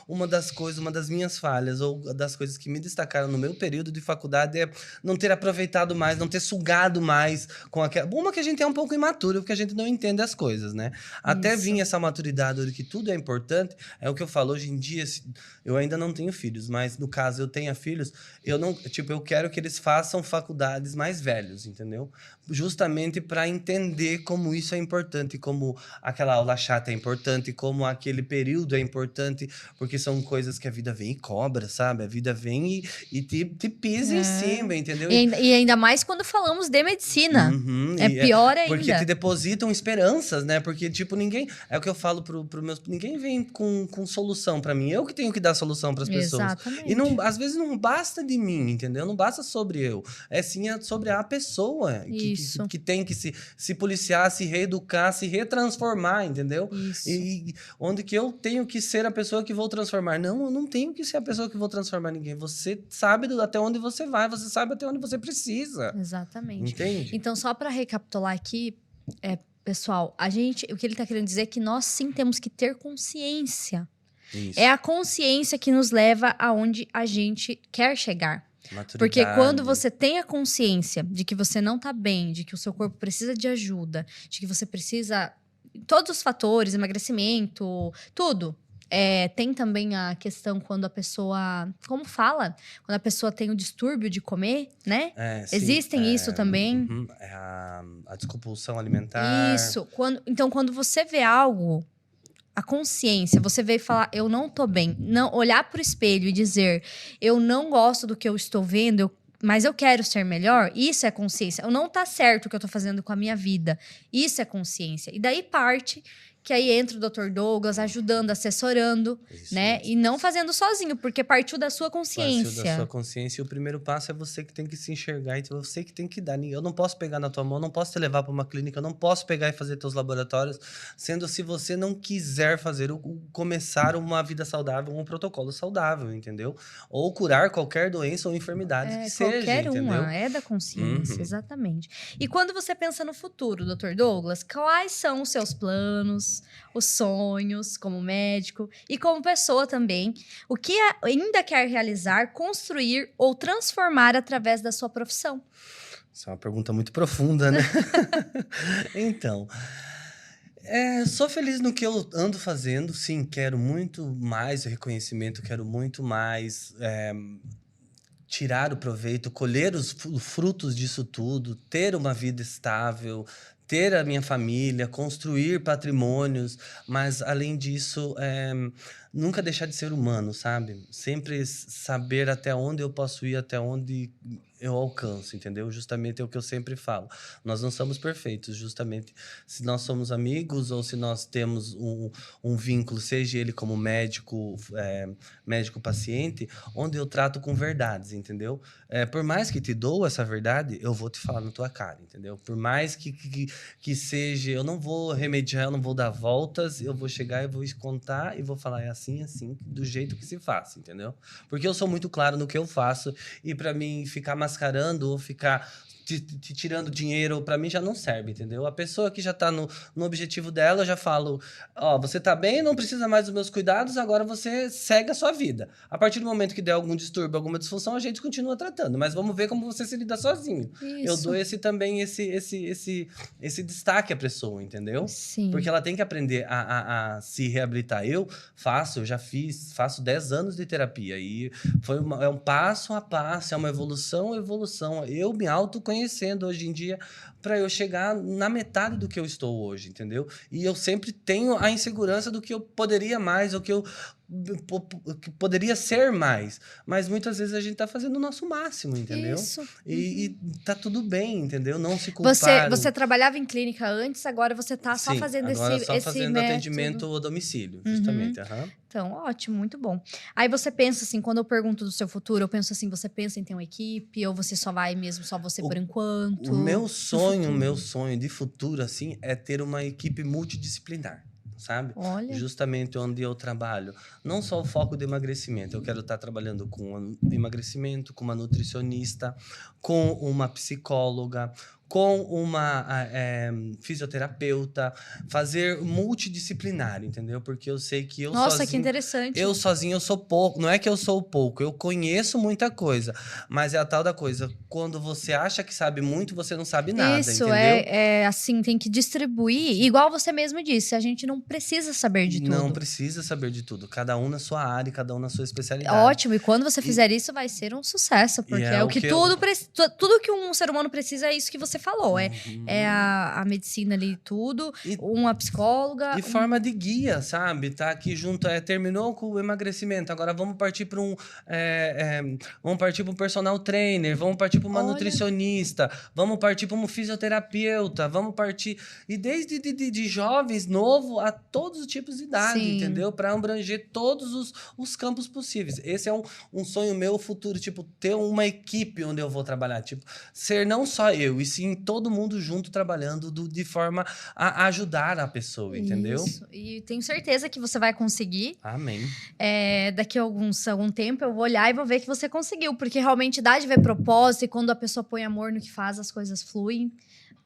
uma das coisas, uma das minhas falhas ou das coisas que me destacaram no meu período de faculdade é não ter aproveitado mais, não ter sugado mais com aquela... Uma que a gente é um pouco imaturo, porque a gente não entende as coisas, né? Até Isso. vir essa maturidade de que tudo é importante, é o que eu falo hoje em dia, eu ainda não tenho filhos, mas no caso eu tenha filhos, eu quero que eles façam faculdades mais velhos, entendeu? Justamente para entender como isso é importante, como aquela aula chata é importante, como aquele período é importante, porque são coisas que a vida vem e cobra, sabe? A vida vem e te pisa em cima, entendeu? E ainda mais quando falamos de medicina. Uhum, É pior porque ainda. te depositam esperanças, né? Porque, tipo, ninguém... É o que eu falo pro meus... Ninguém vem com solução pra mim. Eu que tenho que dar solução pras pessoas. Exatamente. E não, às vezes não basta de mim, entendeu? Não basta sobre eu. É sim sobre a pessoa Isso. que tem que se policiar, se reeducar, se retransformar, entendeu? Isso. E onde que eu tenho que ser a pessoa que vou transformar. Não, eu não tenho que ser a pessoa que vou transformar ninguém. Você sabe até onde você vai, você sabe até onde você precisa. Exatamente. Entende? Então, só para recapitular aqui, pessoal, o que ele está querendo dizer é que nós sim temos que ter consciência. Isso. É a consciência que nos leva aonde a gente quer chegar. Maturidade. Porque quando você tem a consciência de que você não tá bem, de que o seu corpo precisa de ajuda, de que você precisa... Todos os fatores, emagrecimento, tudo. Tem também a questão quando a pessoa... Como fala? Quando a pessoa tem o distúrbio de comer, né? Sim, Existem isso também. A descompulsão alimentar. Isso. Então, quando você vê algo, a consciência, você vê e falar, eu não tô bem. Não, olhar pro espelho e dizer, eu não gosto do que eu estou vendo, mas eu quero ser melhor, isso é consciência. Eu não tá certo o que eu tô fazendo com a minha vida. Isso é consciência. E daí parte... Que aí entra o Dr. Douglas ajudando, assessorando, Isso né? mesmo. E não fazendo sozinho, porque partiu da sua consciência. Partiu da sua consciência. E o primeiro passo é você que tem que se enxergar. Então, você que tem que dar. Eu não posso pegar na tua mão, não posso te levar para uma clínica, eu não posso pegar e fazer teus laboratórios. Sendo se você não quiser fazer, começar uma vida saudável, um protocolo saudável, entendeu? Ou curar qualquer doença ou enfermidade que seja, Qualquer entendeu? uma, é da consciência, exatamente. E quando você pensa no futuro, Dr. Douglas, quais são os seus planos, os sonhos como médico e como pessoa também? O que ainda quer realizar, construir ou transformar através da sua profissão? Isso é uma pergunta muito profunda, né? Então, sou feliz no que eu ando fazendo. Sim, quero muito mais reconhecimento, quero muito mais tirar o proveito, colher os frutos disso tudo, ter uma vida estável, ter a minha família, construir patrimônios, mas além disso, nunca deixar de ser humano, sabe? Sempre saber até onde eu posso ir, até onde eu alcanço, entendeu? Justamente é o que eu sempre falo. Nós não somos perfeitos, justamente. Se nós somos amigos ou se nós temos um vínculo, seja ele como médico, médico-paciente, onde eu trato com verdades, entendeu? Por mais que te dou essa verdade, eu vou te falar na tua cara, entendeu? Por mais que seja, eu não vou remediar, eu não vou dar voltas, eu vou chegar e vou contar e vou falar, é assim, do jeito que se faz, entendeu? Porque eu sou muito claro no que eu faço e para mim ficar mascarando ou ficar te tirando dinheiro, para mim já não serve, entendeu? A pessoa que já tá no objetivo dela, eu já falo, você tá bem, não precisa mais dos meus cuidados, agora você segue a sua vida. A partir do momento que der algum distúrbio, alguma disfunção, a gente continua tratando, mas vamos ver como você se lida sozinho. Isso. Eu dou esse destaque à pessoa, entendeu? Sim. Porque ela tem que aprender a se reabilitar. Eu já faço 10 anos de terapia e é um passo a passo, é uma evolução. Eu me autoconhecendo hoje em dia para eu chegar na metade do que eu estou hoje, entendeu? E eu sempre tenho a insegurança do que eu poderia mais, ou que eu poderia ser mais, mas muitas vezes a gente tá fazendo o nosso máximo, entendeu? Isso. E tá tudo bem, entendeu? Não se culpar. Você trabalhava em clínica antes, agora você tá só fazendo agora esse só fazendo método. atendimento a domicílio, justamente. Então, ótimo, muito bom. Aí você pensa assim, quando eu pergunto do seu futuro, eu penso assim, você pensa em ter uma equipe ou você só vai mesmo, só você por enquanto? O meu sonho de futuro, assim, é ter uma equipe multidisciplinar. sabe? Olha. Justamente onde eu trabalho. Não só o foco de emagrecimento, eu quero estar trabalhando com emagrecimento, com uma nutricionista, com uma psicóloga, com uma fisioterapeuta, fazer multidisciplinar, entendeu? Porque eu sei que eu Nossa, sozinho... que interessante. Eu sozinho eu sou pouco, não é que eu sou pouco, eu conheço muita coisa, mas é a tal da coisa, quando você acha que sabe muito, você não sabe nada, Isso, entendeu? é assim, tem que distribuir. Igual você mesmo disse, a gente não precisa saber de Não tudo. precisa saber de tudo, cada um na sua área, cada um na sua especialidade. Ótimo, e quando você fizer isso, vai ser um sucesso, porque é é o o que que tudo que um ser humano precisa é isso que você falou. Uhum. É a medicina ali, tudo, E- uma psicóloga. E forma de guia, sabe? Tá aqui junto, terminou com o emagrecimento, agora vamos partir para vamos partir para um personal trainer, vamos partir para uma Olha. nutricionista, vamos partir para um fisioterapeuta, vamos partir... E desde de jovens, novo, a todos os tipos de idade, Sim. entendeu? Para abranger todos os campos possíveis. Esse é um sonho meu futuro, tipo, ter uma equipe onde eu vou trabalhar, tipo, ser não só eu, e sim todo mundo junto trabalhando de forma a ajudar a pessoa, entendeu? Isso. E tenho certeza que você vai conseguir. Amém. Daqui a algum tempo eu vou olhar e vou ver que você conseguiu, porque realmente dá de ver propósito e quando a pessoa põe amor no que faz, as coisas fluem.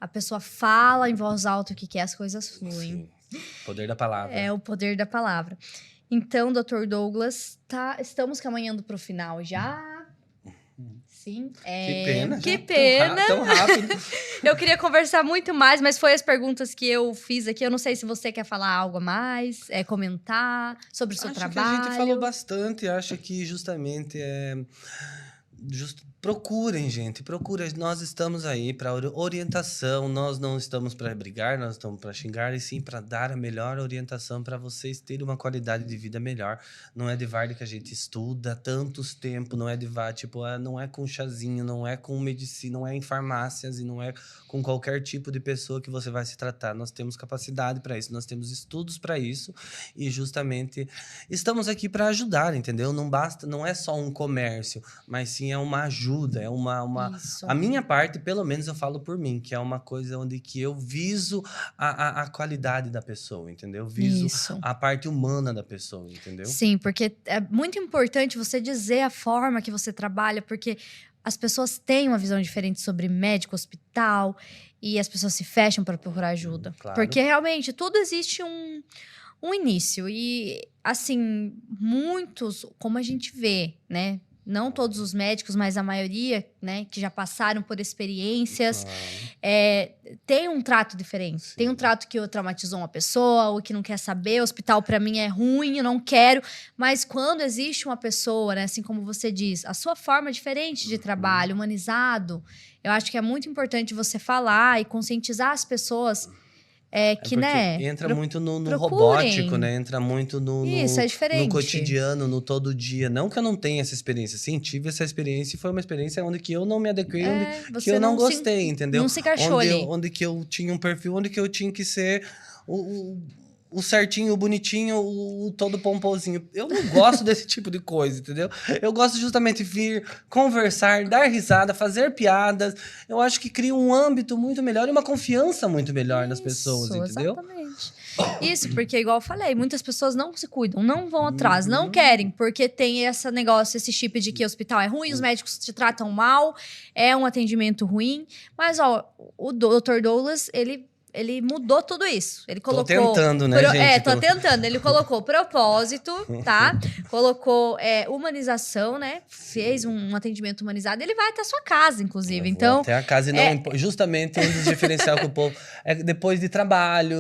A pessoa fala em voz alta o que quer, as coisas fluem. Sim. Poder da palavra. É o poder da palavra. Então, Dr. Douglas, estamos caminhando para o final já. Sim. Que pena. Que já, pena. Tão rápido. Eu queria conversar muito mais, mas foi as perguntas que eu fiz aqui. Eu não sei se você quer falar algo a mais, comentar sobre o seu Acho trabalho. que a gente falou bastante. Acho que justamente procurem, gente. Procurem. Nós estamos aí para orientação. Nós não estamos para brigar, nós estamos para xingar, e sim para dar a melhor orientação para vocês terem uma qualidade de vida melhor. Não é de varde que a gente estuda tantos tempos, não é de varde, tipo, não é com chazinho, não é com medicina, não é em farmácias e não é com qualquer tipo de pessoa que você vai se tratar. Nós temos capacidade para isso, nós temos estudos para isso e justamente estamos aqui para ajudar, entendeu? Não basta, não é só um comércio, mas sim é uma ajuda, é Isso. a minha parte, pelo menos eu falo por mim, que é uma coisa onde que eu viso a qualidade da pessoa, entendeu? Viso Isso. a parte humana da pessoa, entendeu? Sim, porque é muito importante você dizer a forma que você trabalha, porque as pessoas têm uma visão diferente sobre médico, hospital, e as pessoas se fecham para procurar ajuda. Claro. Porque realmente tudo existe um início. E, assim, muitos, como a gente vê, né? Não todos os médicos, mas a maioria, né, que já passaram por experiências, tem um trato diferente. Sim. Tem um trato que traumatizou uma pessoa, ou que não quer saber, o hospital para mim é ruim, eu não quero. Mas quando existe uma pessoa, né, assim como você diz, a sua forma diferente de trabalho, humanizado, eu acho que é muito importante você falar e conscientizar as pessoas que, né? Entra muito no procurem. robótico, né? Entra muito Isso, é diferente. no cotidiano, no todo dia. Não que eu não tenha essa experiência. Sim, tive essa experiência e foi uma experiência onde que eu não me adequei, onde que eu não gostei, entendeu? Não se encaixou ali. Onde que eu tinha um perfil, onde que eu tinha que ser o certinho, o bonitinho, o todo pomposinho. Eu não gosto desse tipo de coisa, entendeu? Eu gosto justamente de vir, conversar, dar risada, fazer piadas. Eu acho que cria um âmbito muito melhor e uma confiança muito melhor nas pessoas, entendeu? Exatamente. Isso, porque igual eu falei, muitas pessoas não se cuidam, não vão atrás, não querem, porque tem esse negócio, esse chip de que o hospital é ruim, os médicos te tratam mal, é um atendimento ruim. Mas, ó, o Dr. Douglas, ele mudou tudo isso. Ele colocou... Tô tentando, né, gente? Tô tentando. Ele colocou propósito, tá? Colocou humanização, né? Fez um atendimento humanizado. Ele vai até a sua casa, inclusive. Então, até a casa e não... Justamente um dos diferenciais que o povo... É que depois de trabalho,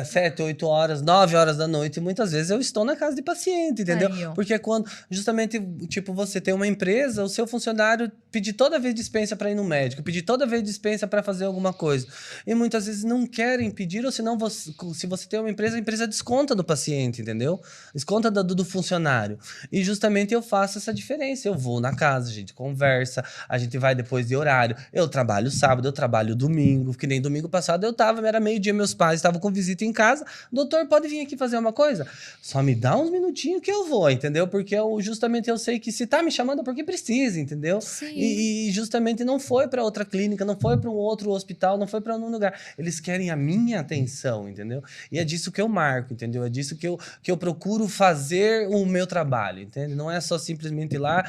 7, 8 horas, 9 horas da noite, muitas vezes eu estou na casa de paciente, entendeu? Aí, ó. Porque quando, justamente, tipo, você tem uma empresa, o seu funcionário pedir toda vez dispensa para ir no médico, pedir toda vez dispensa para fazer alguma coisa. E muitas vezes não querem pedir, ou senão, se você tem uma empresa, a empresa desconta do paciente, entendeu? Desconta do funcionário. E justamente eu faço essa diferença. Eu vou na casa, a gente conversa, a gente vai depois de horário. Eu trabalho sábado, eu trabalho domingo, que nem domingo passado era meio-dia, meus pais estavam com visita em casa. Doutor, pode vir aqui fazer uma coisa? Só me dá uns minutinhos que eu vou, entendeu? Porque justamente eu sei que se tá me chamando é porque precisa, entendeu? Sim. E justamente não foi para outra clínica, não foi para um outro hospital, não foi para um lugar. Eles querem querem a minha atenção, entendeu? E é disso que eu marco, entendeu? É disso que eu procuro fazer o meu trabalho, entende? Não é só simplesmente ir lá,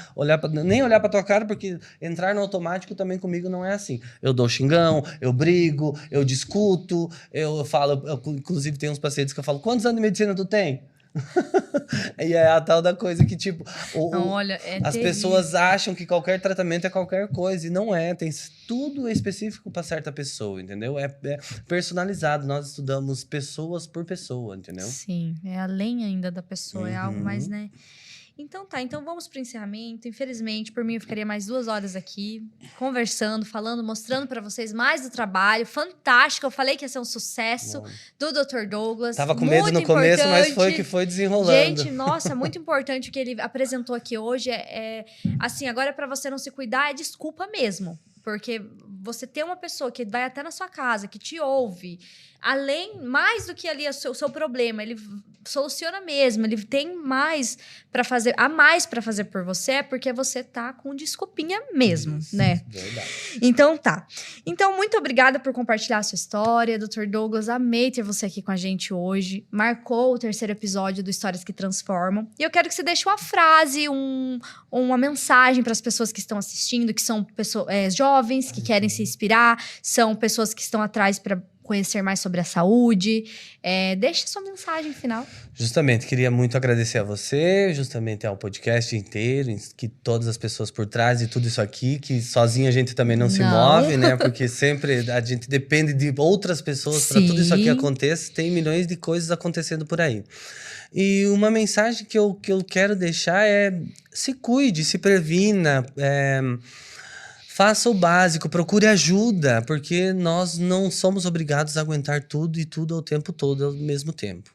nem olhar pra tua cara, porque entrar no automático também comigo não é assim. Eu dou xingão, eu brigo, eu discuto, eu falo, inclusive tem uns pacientes que eu falo, quantos anos de medicina tu tem? E é a tal da coisa que, tipo, Não, olha, as pessoas acham que qualquer tratamento é qualquer coisa, e não é. Tudo é específico para certa pessoa, entendeu? É personalizado. Nós estudamos pessoas por pessoa, entendeu? Sim, é além ainda da pessoa, é algo mais, Uhum. né? Então tá, então vamos pro encerramento. Infelizmente, por mim, eu ficaria mais 2 horas aqui, conversando, falando, mostrando pra vocês mais do trabalho. Fantástico, eu falei que ia ser um sucesso Bom. do Dr. Douglas. Tava com medo no começo, mas foi que foi desenrolando. Gente, nossa, muito importante o que ele apresentou aqui hoje. Assim, agora para você não se cuidar, é desculpa mesmo. Porque você ter uma pessoa que vai até na sua casa, que te ouve, mais do que ali o seu problema, ele soluciona mesmo, ele tem mais para fazer, a mais para fazer por você, é porque você tá com desculpinha mesmo, Isso, né? Verdade. Então tá. Então, muito obrigada por compartilhar a sua história, Dr. Douglas. Amei ter você aqui com a gente hoje. Marcou o 3º episódio do Histórias que Transformam. E eu quero que você deixe uma frase, uma mensagem para as pessoas que estão assistindo, que são pessoas, jovens, que querem se inspirar, são pessoas que estão atrás para conhecer mais sobre a saúde. Deixe sua mensagem final. Justamente, queria muito agradecer a você, justamente ao podcast inteiro, que todas as pessoas por trás de tudo isso aqui, que sozinho a gente também não se move, né? Porque sempre a gente depende de outras pessoas para tudo isso aqui acontecer. Tem milhões de coisas acontecendo por aí. E uma mensagem que eu quero deixar é: se cuide, se previna, faça o básico, procure ajuda, porque nós não somos obrigados a aguentar tudo e tudo ao tempo todo, ao mesmo tempo.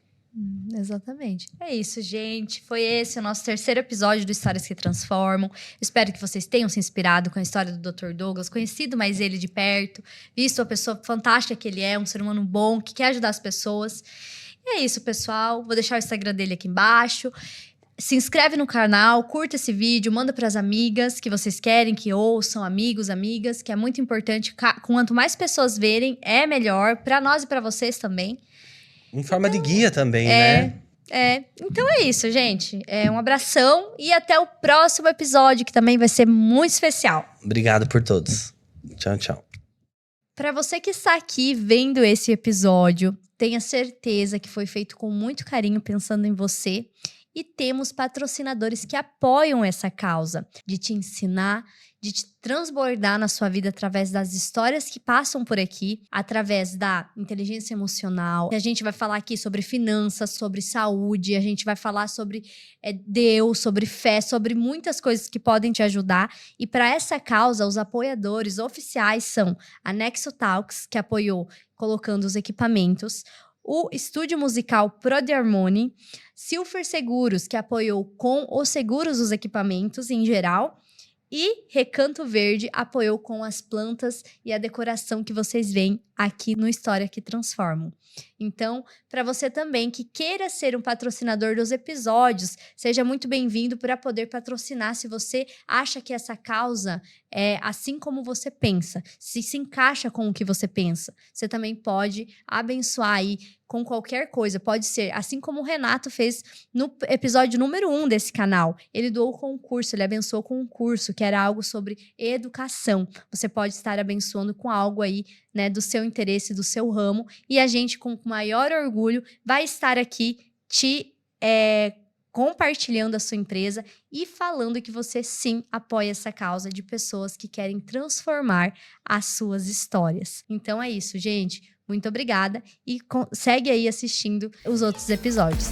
Exatamente. É isso, gente. Foi esse o nosso 3º episódio do Histórias que Transformam. Espero que vocês tenham se inspirado com a história do Dr. Douglas, conhecido mais ele de perto, visto a pessoa fantástica que ele é, um ser humano bom, que quer ajudar as pessoas. E é isso, pessoal. Vou deixar o Instagram dele aqui embaixo. Se inscreve no canal, curta esse vídeo, manda para as amigas que vocês querem que ouçam, amigos, amigas, que é muito importante. Quanto mais pessoas verem, é melhor para nós e para vocês também. Em forma de guia também, né? Então é isso, gente. Um abração e até o próximo episódio, que também vai ser muito especial. Obrigado por todos. Tchau, tchau. Para você que está aqui vendo esse episódio, tenha certeza que foi feito com muito carinho, pensando em você. E temos patrocinadores que apoiam essa causa, de te ensinar, de te transbordar na sua vida através das histórias que passam por aqui, através da inteligência emocional. A gente vai falar aqui sobre finanças, sobre saúde, a gente vai falar sobre Deus, sobre fé, sobre muitas coisas que podem te ajudar. E para essa causa, os apoiadores oficiais são a Nexo Talks, que apoiou colocando os equipamentos, o estúdio musical Prode Harmony, Silfer Seguros, que apoiou com os seguros dos equipamentos em geral, e Recanto Verde apoiou com as plantas e a decoração que vocês veem aqui no História que Transformam. Então, para você também que queira ser um patrocinador dos episódios, seja muito bem-vindo para poder patrocinar se você acha que essa causa é assim como você pensa, se encaixa com o que você pensa. Você também pode abençoar aí com qualquer coisa, pode ser, assim como o Renato fez no episódio número 1 desse canal. Ele doou com um curso, ele abençoou com um curso, que era algo sobre educação. Você pode estar abençoando com algo aí, né, do seu interesse, do seu ramo, e a gente, com maior orgulho, vai estar aqui te compartilhando a sua empresa e falando que você sim apoia essa causa de pessoas que querem transformar as suas histórias. Então é isso, gente. Muito obrigada e segue aí assistindo os outros episódios.